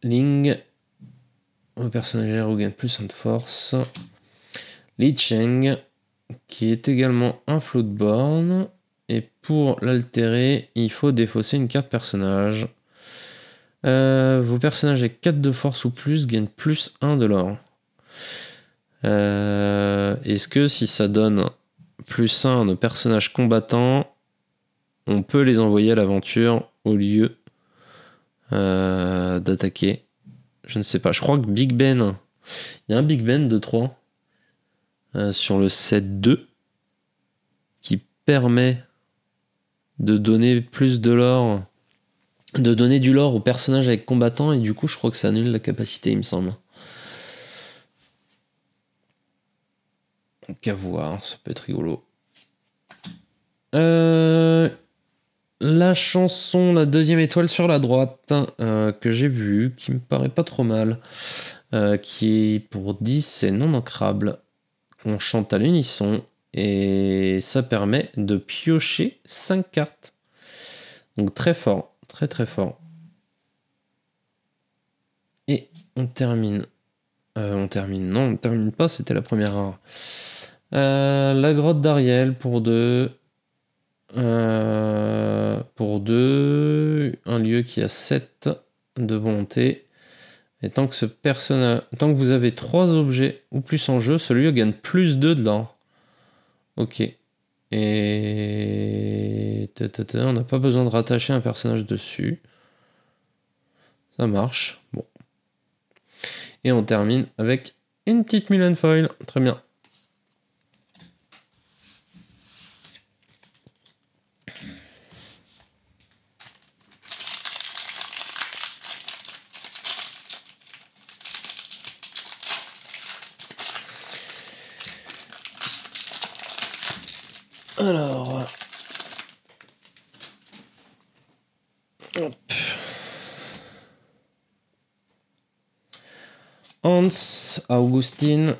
Ling. Un personnage héros gagne plus 1 de force. Li Cheng, qui est également un floatboard. Et pour l'altérer, il faut défausser une carte personnage. Vos personnages avec 4 de force ou plus gagnent plus 1 de l'or. Est-ce que si ça donne plus 1 à nos personnages combattants, on peut les envoyer à l'aventure au lieu d'attaquer? Je ne sais pas. Je crois que Big Ben, il y a un Big Ben de 3 sur le set 2 qui permet de donner plus de l'or, de donner du lore aux personnages avec combattants, et du coup je crois que ça annule la capacité, il me semble. Donc à voir, ça peut être rigolo. La chanson, la deuxième étoile sur la droite, que j'ai vue, qui me paraît pas trop mal, qui est pour 10, c'est non ancrable, qu'on chante à l'unisson, et ça permet de piocher 5 cartes. Donc très fort, très très fort. Et on termine. Non, on termine pas, c'était la première rare. La grotte d'Ariel pour 2. Pour 2. Un lieu qui a 7 de volonté. Et tant que vous avez 3 objets ou plus en jeu, ce lieu gagne plus 2 de l'or. Ok. Et on n'a pas besoin de rattacher un personnage dessus. Ça marche. Bon. Et on termine avec une petite Mulan foil. Très bien. Alors. Hop. Hans, Augustine,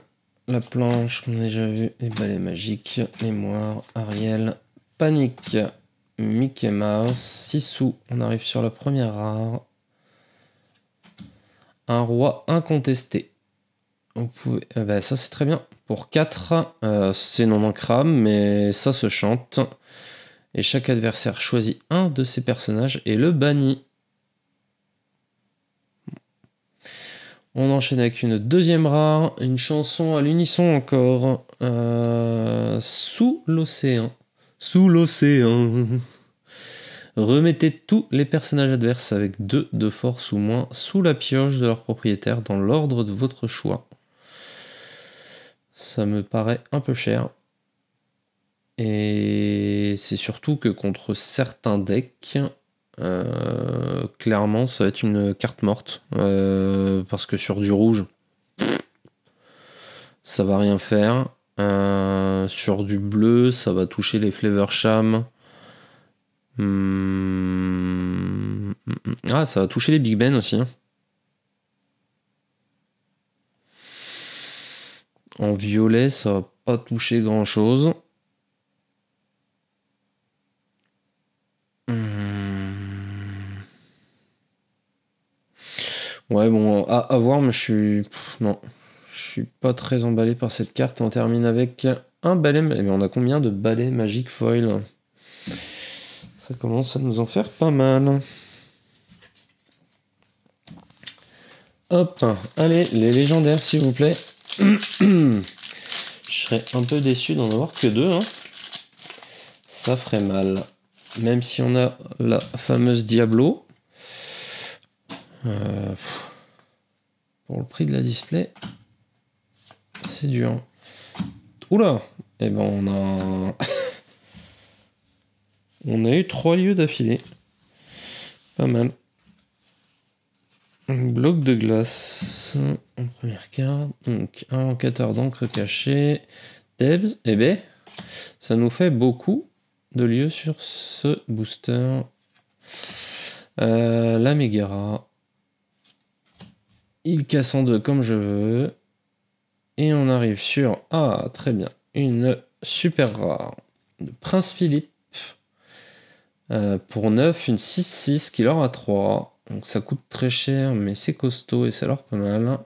la planche qu'on a déjà vu, les balais magiques, mémoire, Ariel, panique, Mickey Mouse, Sissou, on arrive sur la première rare. Un roi incontesté. Vous pouvez, ça c'est très bien. Pour 4, c'est non ancrable, mais ça se chante. Et chaque adversaire choisit un de ses personnages et le bannit. On enchaîne avec une deuxième rare, une chanson à l'unisson encore. Sous l'océan. Sous l'océan. Remettez tous les personnages adverses avec 2 de force ou moins sous la pioche de leur propriétaire dans l'ordre de votre choix. Ça me paraît un peu cher. Et c'est surtout que contre certains decks, clairement ça va être une carte morte. Parce que sur du rouge, ça va rien faire. Sur du bleu, ça va toucher les Flavorsham. Ah, ça va toucher les Big Ben aussi. En violet, ça va pas toucher grand chose. Ouais, bon, à voir, mais je suis pas très emballé par cette carte. On termine avec un balai. Mais on a combien de balais Magic Foil? Ça commence à nous en faire pas mal. Hop, allez, les légendaires, s'il vous plaît. Je serais un peu déçu d'en avoir que 2. Hein. Ça ferait mal. Même si on a la fameuse Diablo. Pour le prix de la display, c'est dur. Oula! Eh ben on a On a eu 3 lieux d'affilée. Pas mal. Un bloc de glace en première carte. Donc, invocateur d'encre cachée. Debs. Eh ben, ça nous fait beaucoup de lieux sur ce booster. La Megara. Il casse en deux comme je veux. Et on arrive sur... Ah, très bien. Une super rare de Prince Philippe. Pour 9, une 6-6 qui leur a 3. Donc ça coûte très cher, mais c'est costaud et ça leur pas mal.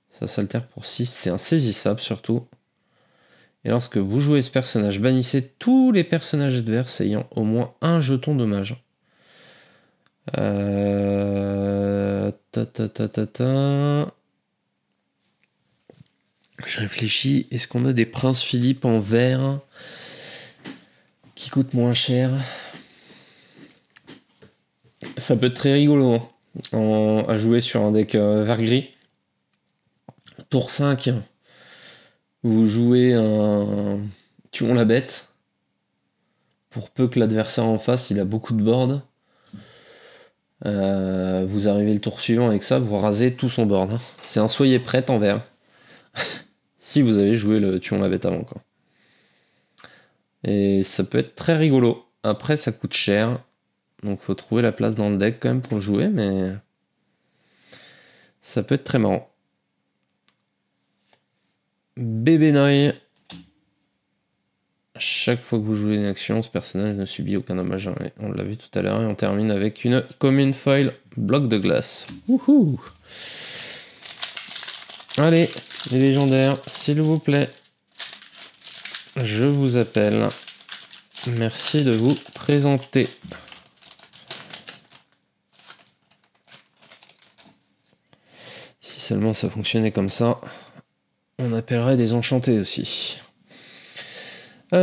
Ça s'altère pour 6. C'est insaisissable surtout. Et lorsque vous jouez ce personnage, bannissez tous les personnages adverses ayant au moins un jeton dommage. Je réfléchis, est-ce qu'on a des Princes Philippe en vert qui coûtent moins cher? Ça peut être très rigolo à jouer sur un deck vert-gris. Tour 5, vous jouez un Tuons la bête. Pour peu que l'adversaire en face il a beaucoup de board. Vous arrivez le tour suivant avec ça, vous rasez tout son board. C'est un soyez prête en vert. Si vous avez joué le Tuons la bête avant, quoi. Et ça peut être très rigolo. Après, ça coûte cher. Donc, faut trouver la place dans le deck quand même pour le jouer, mais ça peut être très marrant. Bébé Noy. Chaque fois que vous jouez une action, ce personnage ne subit aucun dommage. On l'a vu tout à l'heure. Et on termine avec une commune foil bloc de glace. Wouhou! Allez, les légendaires, s'il vous plaît. Je vous appelle. Merci de vous présenter. Si seulement ça fonctionnait comme ça, on appellerait des enchantés aussi. Tant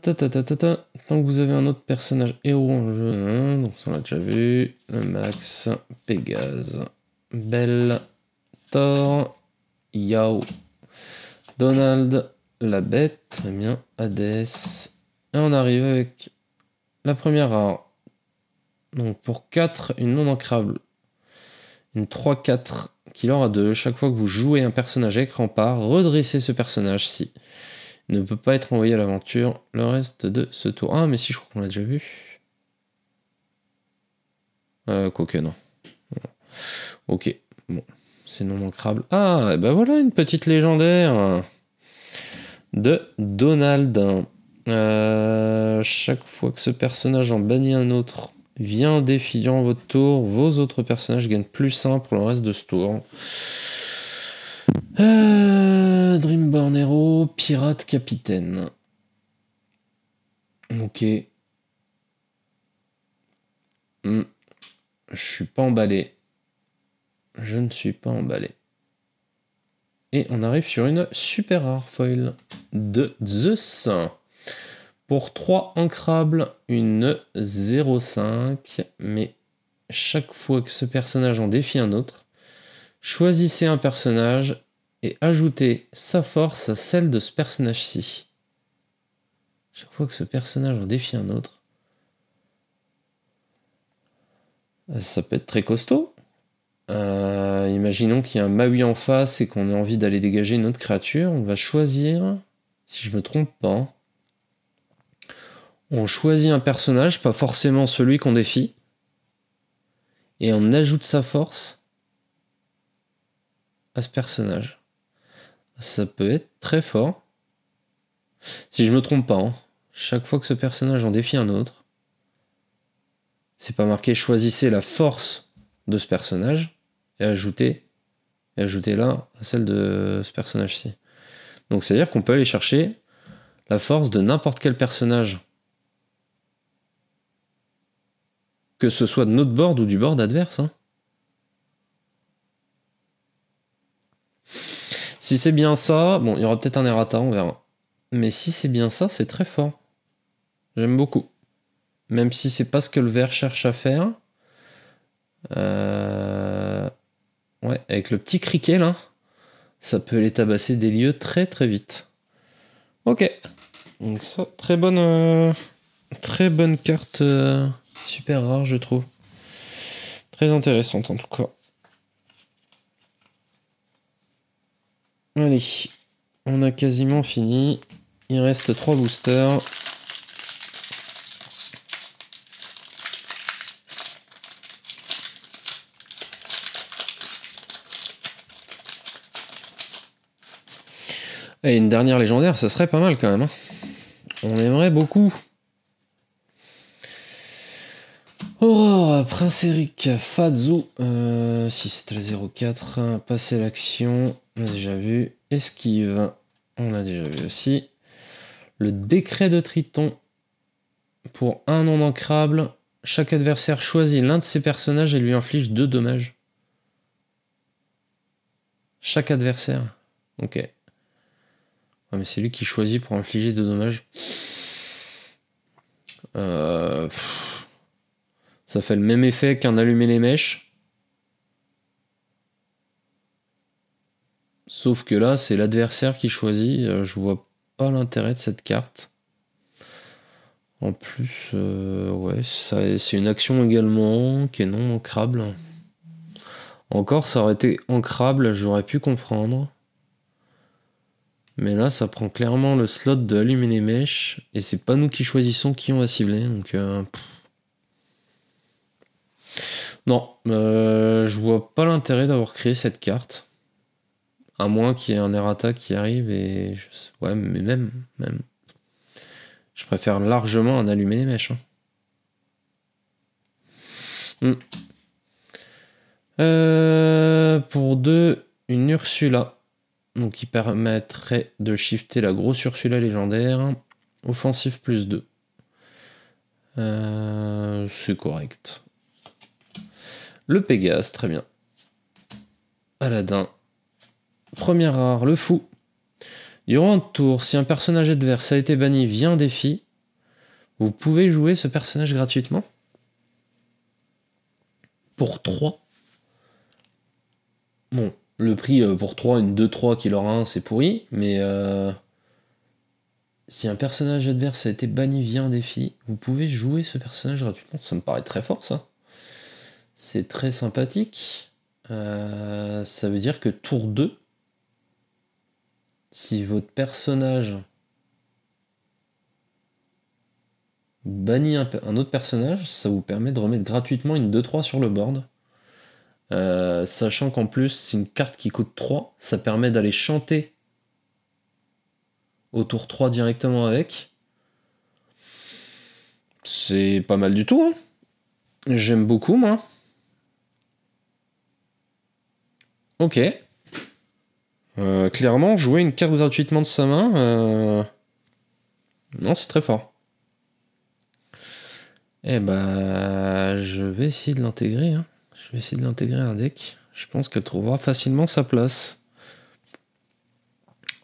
que vous avez un autre personnage héros en jeu, donc ça on l'a déjà vu. Le Max, Pégase, Belle, Thor, Yao, Donald, la bête, très bien, Hades. Et on arrive avec la première rare. Donc pour 4, une non ancrable. Une 3-4 qui aura 2. Chaque fois que vous jouez un personnage avec rempart, redressez ce personnage si il ne peut pas être envoyé à l'aventure le reste de ce tour. Ah mais si, je crois qu'on l'a déjà vu. Quoique non. Ok, bon, c'est non ancrable. Ah, et ben voilà une petite légendaire de Donald. Chaque fois que ce personnage en bannit un autre, vient défiant votre tour, vos autres personnages gagnent +1 pour le reste de ce tour. Dreamborn Hero, Pirate Capitaine. Ok. Je suis pas emballé. Je ne suis pas emballé. Et on arrive sur une super rare foil de Zeus. Pour 3 ancrables, une 0,5. Mais chaque fois que ce personnage en défie un autre, choisissez un personnage et ajoutez sa force à celle de ce personnage-ci. Chaque fois que ce personnage en défie un autre, ça peut être très costaud. Imaginons qu'il y a un Maui en face et qu'on a envie d'aller dégager une autre créature. On va choisir, si je me trompe pas, on choisit un personnage, pas forcément celui qu'on défie, et on ajoute sa force à ce personnage. Ça peut être très fort. Si je me trompe pas, chaque fois que ce personnage en défie un autre, c'est pas marqué choisissez la force de ce personnage et ajoutez là à celle de ce personnage-ci. Donc c'est à dire qu'on peut aller chercher la force de n'importe quel personnage, que ce soit de notre board ou du board adverse. Si c'est bien ça, bon, il y aura peut-être un errata, on verra. Mais si c'est bien ça, c'est très fort. J'aime beaucoup. Même si c'est pas ce que le vert cherche à faire. Ouais, avec le petit criquet là, ça peut aller tabasser des lieux très très vite. Ok. Donc ça, très bonne Très bonne carte, super rare je trouve. Très intéressante en tout cas. Allez, on a quasiment fini. Il reste 3 boosters. Et une dernière légendaire, ça serait pas mal quand même. Hein. On aimerait beaucoup. Aurore, Prince Eric, Fazou. Si c'était le 04, passer l'action, on a déjà vu. Esquive, on l'a déjà vu aussi. Le décret de Triton. Pour un non ancrable, chaque adversaire choisit l'un de ses personnages et lui inflige 2 dommages. Chaque adversaire. Ok. Ah, mais c'est lui qui choisit pour infliger 2 dommages. Ça fait le même effet qu'un allumer les mèches. Sauf que là, c'est l'adversaire qui choisit. Je vois pas l'intérêt de cette carte. En plus, ouais, c'est une action également qui est non ancrable. Encore, ça aurait été ancrable, j'aurais pu comprendre. Mais là, ça prend clairement le slot de allumer les mèches. Et c'est pas nous qui choisissons qui on va cibler. Donc, non, je vois pas l'intérêt d'avoir créé cette carte. À moins qu'il y ait un errata qui arrive et... Ouais, mais même. Je préfère largement un allumer les mèches. Hein. Pour 2, une Ursula. Donc qui permettrait de shifter la grosse Ursula légendaire. Offensif plus 2. C'est correct. Le Pégase, très bien. Aladdin. Première rare, le fou. Durant un tour, si un personnage adverse a été banni via un défi, vous pouvez jouer ce personnage gratuitement. Pour 3. Bon, le prix pour 3, une 2-3 qui leur a 1, c'est pourri, mais si un personnage adverse a été banni via un défi, vous pouvez jouer ce personnage gratuitement. Ça me paraît très fort, ça. C'est très sympathique. Ça veut dire que tour 2, si votre personnage bannit un autre personnage, ça vous permet de remettre gratuitement une 2-3 sur le board. Sachant qu'en plus, c'est une carte qui coûte 3, ça permet d'aller chanter au tour 3 directement avec. C'est pas mal du tout. Hein. J'aime beaucoup, moi. Ok. Clairement, jouer une carte gratuitement de sa main, non, c'est très fort. Eh bah, je vais essayer de l'intégrer. Hein. Je vais essayer de l'intégrer à un deck. Je pense qu'elle trouvera facilement sa place.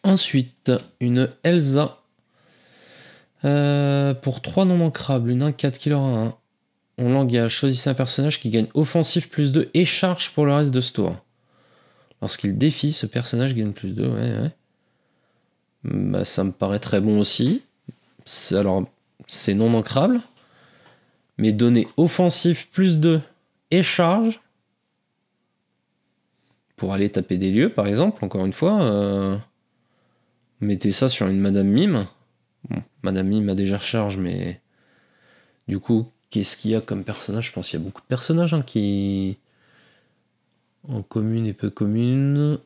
Ensuite, une Elsa. Pour 3 non ancrables, une 1-4 qui leur a 1. On l'engage. Choisissez un personnage qui gagne offensif plus 2 et charge pour le reste de ce tour. Lorsqu'il défie, ce personnage gagne plus 2. Ouais. Bah, ça me paraît très bon aussi. Alors, c'est non ancrable. Mais donner offensif plus 2 et charge pour aller taper des lieux, par exemple, encore une fois. Mettez ça sur une Madame Mime. Bon, Madame Mime a déjà charge, mais du coup, qu'est-ce qu'il y a comme personnage? Je pense qu'il y a beaucoup de personnages qui... En commune et peu commune.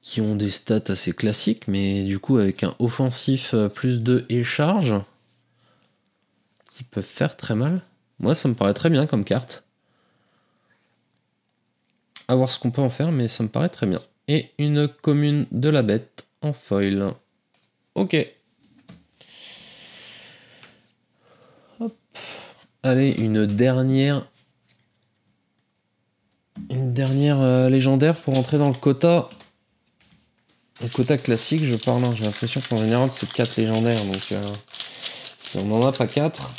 Qui ont des stats assez classiques, mais du coup avec un offensif plus 2 et charge, qui peuvent faire très mal. Moi, ça me paraît très bien comme carte. À voir ce qu'on peut en faire, mais ça me paraît très bien. Et une commune de la bête en foil. Ok. Hop. Allez, une dernière légendaire pour entrer dans le quota. Le quota classique, je parle. J'ai l'impression qu'en général, c'est 4 légendaires. Donc, si on n'en a pas 4...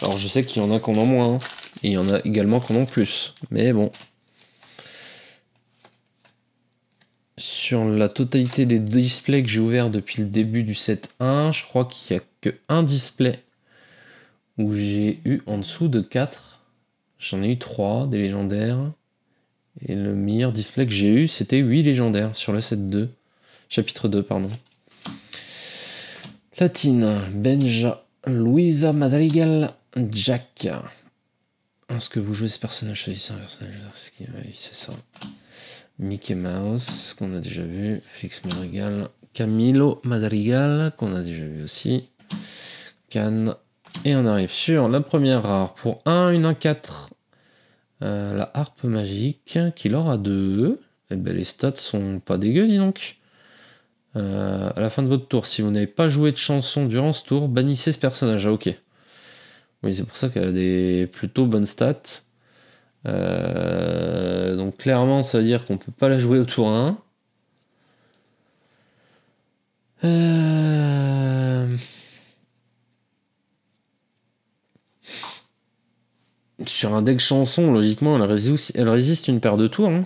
Alors, je sais qu'il y en a qu'on en moins. Hein, et il y en a également qu'on en plus. Mais bon. sur la totalité des displays que j'ai ouverts depuis le début du set 1. Je crois qu'il n'y a que un display où j'ai eu en dessous de 4. J'en ai eu 3 des légendaires. Et le meilleur display que j'ai eu, c'était 8 légendaires sur le set 2. Chapitre 2, pardon. Latine, Benja, Louisa Madrigal, Jack. Est-ce que vous jouez ce personnage? Choisissez un personnage. Oui, c'est ça. Mickey Mouse, qu'on a déjà vu. Félix Madrigal. Camilo Madrigal, qu'on a déjà vu aussi. Cannes. Et on arrive sur la première rare. Pour 1, une 1-4. La harpe magique, qui l'aura 2. Et ben, les stats sont pas dégueux, dis donc. À la fin de votre tour, si vous n'avez pas joué de chanson durant ce tour, bannissez ce personnage. Ah, ok. Oui, c'est pour ça qu'elle a des plutôt bonnes stats. Donc clairement, ça veut dire qu'on peut pas la jouer au tour 1. Sur un deck chanson, logiquement, elle résiste une paire de tours. Hein.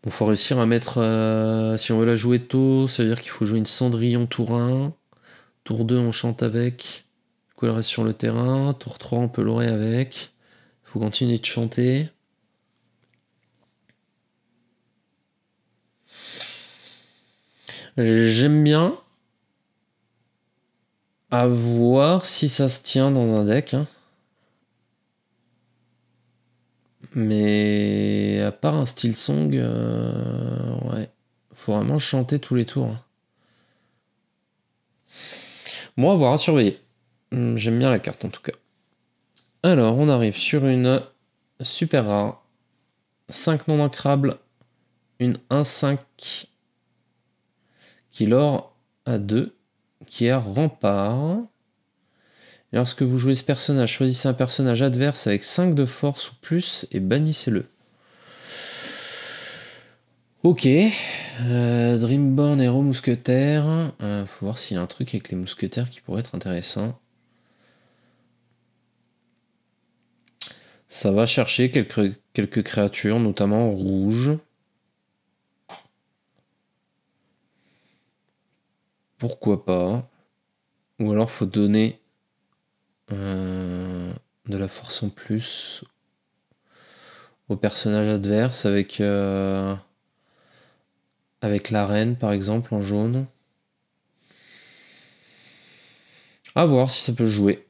Bon, faut réussir à mettre... si on veut la jouer tôt, ça veut dire qu'il faut jouer une Cendrillon tour 1. Tour 2, on chante avec. Du coup, elle reste sur le terrain. Tour 3, on peut l'orer avec. Il faut continuer de chanter. J'aime bien. À voir si ça se tient dans un deck. Hein. Mais à part un style song, ouais. Faut vraiment chanter tous les tours. Hein. Bon, à voir, à surveiller. J'aime bien la carte en tout cas. Alors, on arrive sur une super rare. 5 non ancrables. Une 1-5 qui lore à 2. Qui est rempart. Et lorsque vous jouez ce personnage, choisissez un personnage adverse avec 5 de force ou plus et bannissez-le. Ok. Dreamborn, héros, mousquetaire. Faut voir s'il y a un truc avec les mousquetaires qui pourrait être intéressant. Ça va chercher quelques créatures, notamment rouges. Pourquoi pas. Ou alors faut donner de la force en plus au personnage adverse avec la reine par exemple en jaune. À voir si ça peut jouer.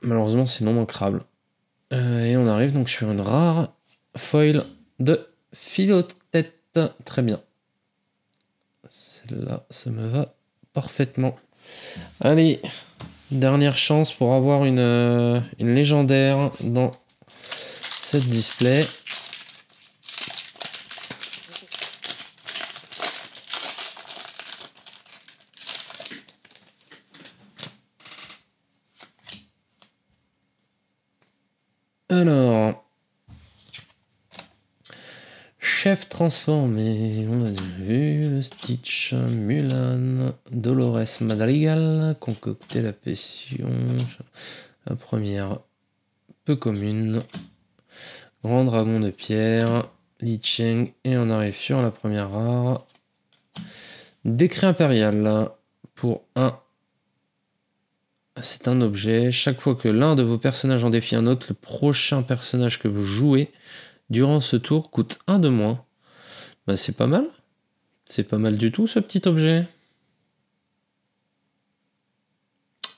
Malheureusement c'est non manquable. Et on arrive donc sur une rare foil de Philotête. Très bien. Celle-là, ça me va parfaitement. Allez, dernière chance pour avoir une légendaire dans cette display. Alors, chef transformé, on a vu le Stitch, Mulan, Dolores Madrigal, concocter la passion, la première peu commune, Grand Dragon de Pierre, Li Cheng, et on arrive sur la première rare, Décret impérial, pour 1. C'est un objet. Chaque fois que l'un de vos personnages en défie un autre, le prochain personnage que vous jouez durant ce tour coûte 1 de moins. Bah, c'est pas mal. C'est pas mal du tout ce petit objet.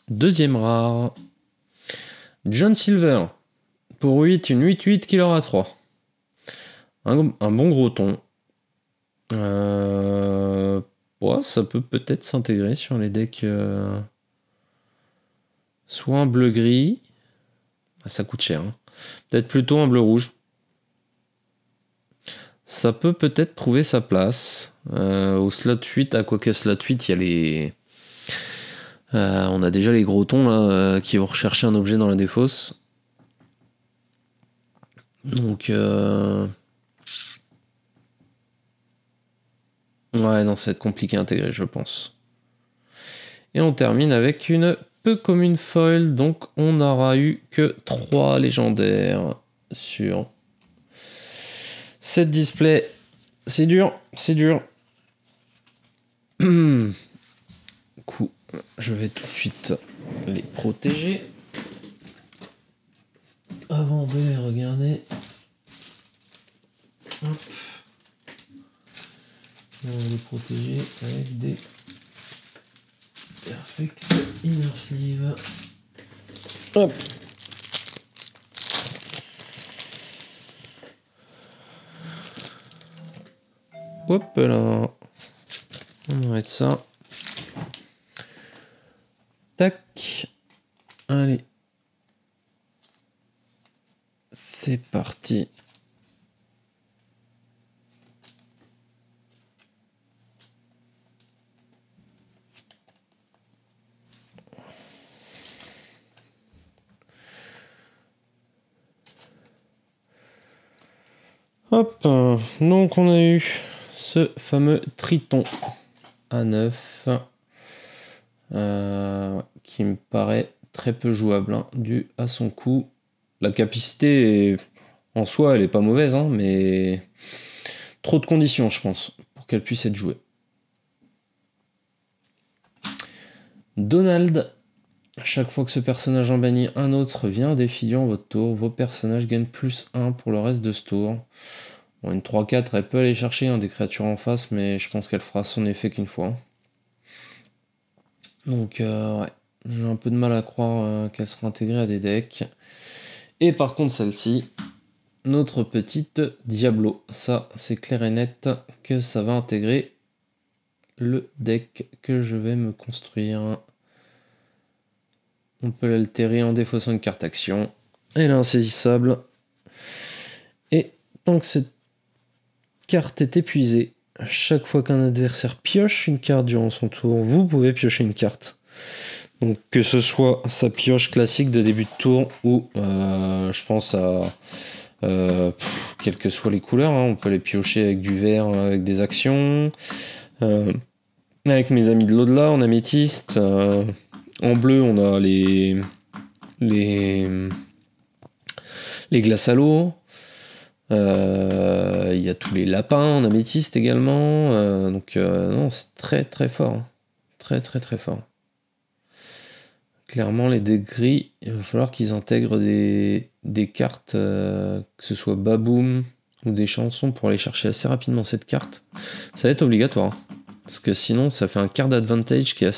Deuxième rare. John Silver. Pour 8, une 8-8 qui leur a 3. Un bon gros ton. Ouais, ça peut peut-être s'intégrer sur les decks... Soit un bleu-gris. Ça coûte cher. Hein. Peut-être plutôt un bleu-rouge. Ça peut peut-être trouver sa place. Au slot 8, à quoique slot 8, il y a les... on a déjà les gros tons là, qui vont rechercher un objet dans la défausse. Donc... Ouais, non, ça va être compliqué à intégrer, je pense. Et on termine avec une... peu commune foil, donc on n'aura eu que 3 légendaires sur cette display. C'est dur, c'est dur. Du coup, je vais tout de suite les protéger. Avant de les regarder. Hop. On va les protéger avec des Perfect Inner Sleeve. Hop. Hop là. On arrête ça. Tac. Allez. C'est parti. Hop, donc on a eu ce fameux Triton A9 qui me paraît très peu jouable, hein, dû à son coût. La capacité en soi elle est pas mauvaise, hein, mais trop de conditions je pense pour qu'elle puisse être jouée. Donald. Chaque fois que ce personnage en bannit un autre vient un défi durant votre tour, vos personnages gagnent +1 pour le reste de ce tour. Bon, une 3-4, elle peut aller chercher des créatures en face, mais je pense qu'elle fera son effet qu'une fois. Donc ouais, j'ai un peu de mal à croire qu'elle sera intégrée à des decks. Et par contre celle-ci, notre petite Diablo, ça c'est clair et net que ça va intégrer le deck que je vais me construire. On peut l'altérer en défaussant une carte action. Elle est insaisissable. Et tant que cette carte est épuisée, chaque fois qu'un adversaire pioche une carte durant son tour, vous pouvez piocher une carte. Donc que ce soit sa pioche classique de début de tour ou je pense à quelles que soient les couleurs, hein, on peut les piocher avec du vert, avec des actions. Avec mes amis de l'au-delà en améthyste. En bleu, on a les glaces à l'eau. Il y a tous les lapins en améthyste également. Donc non, c'est très très fort. Hein. Très très très fort. Clairement, les decks gris, il va falloir qu'ils intègrent des cartes, que ce soit Baboom ou des chansons pour aller chercher assez rapidement cette carte. Ça va être obligatoire. Hein. Parce que sinon, ça fait un card advantage qui est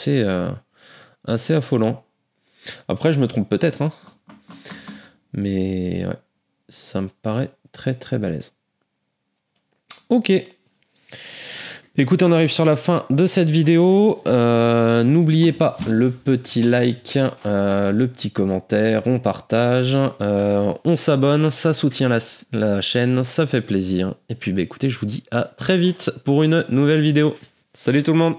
assez affolant. Après, je me trompe peut-être, hein. Mais ouais, ça me paraît très très balèze. Ok. Écoutez, on arrive sur la fin de cette vidéo. N'oubliez pas le petit like, le petit commentaire, on partage, on s'abonne, ça soutient la chaîne, ça fait plaisir. Et puis écoutez, je vous dis à très vite pour une nouvelle vidéo. Salut tout le monde!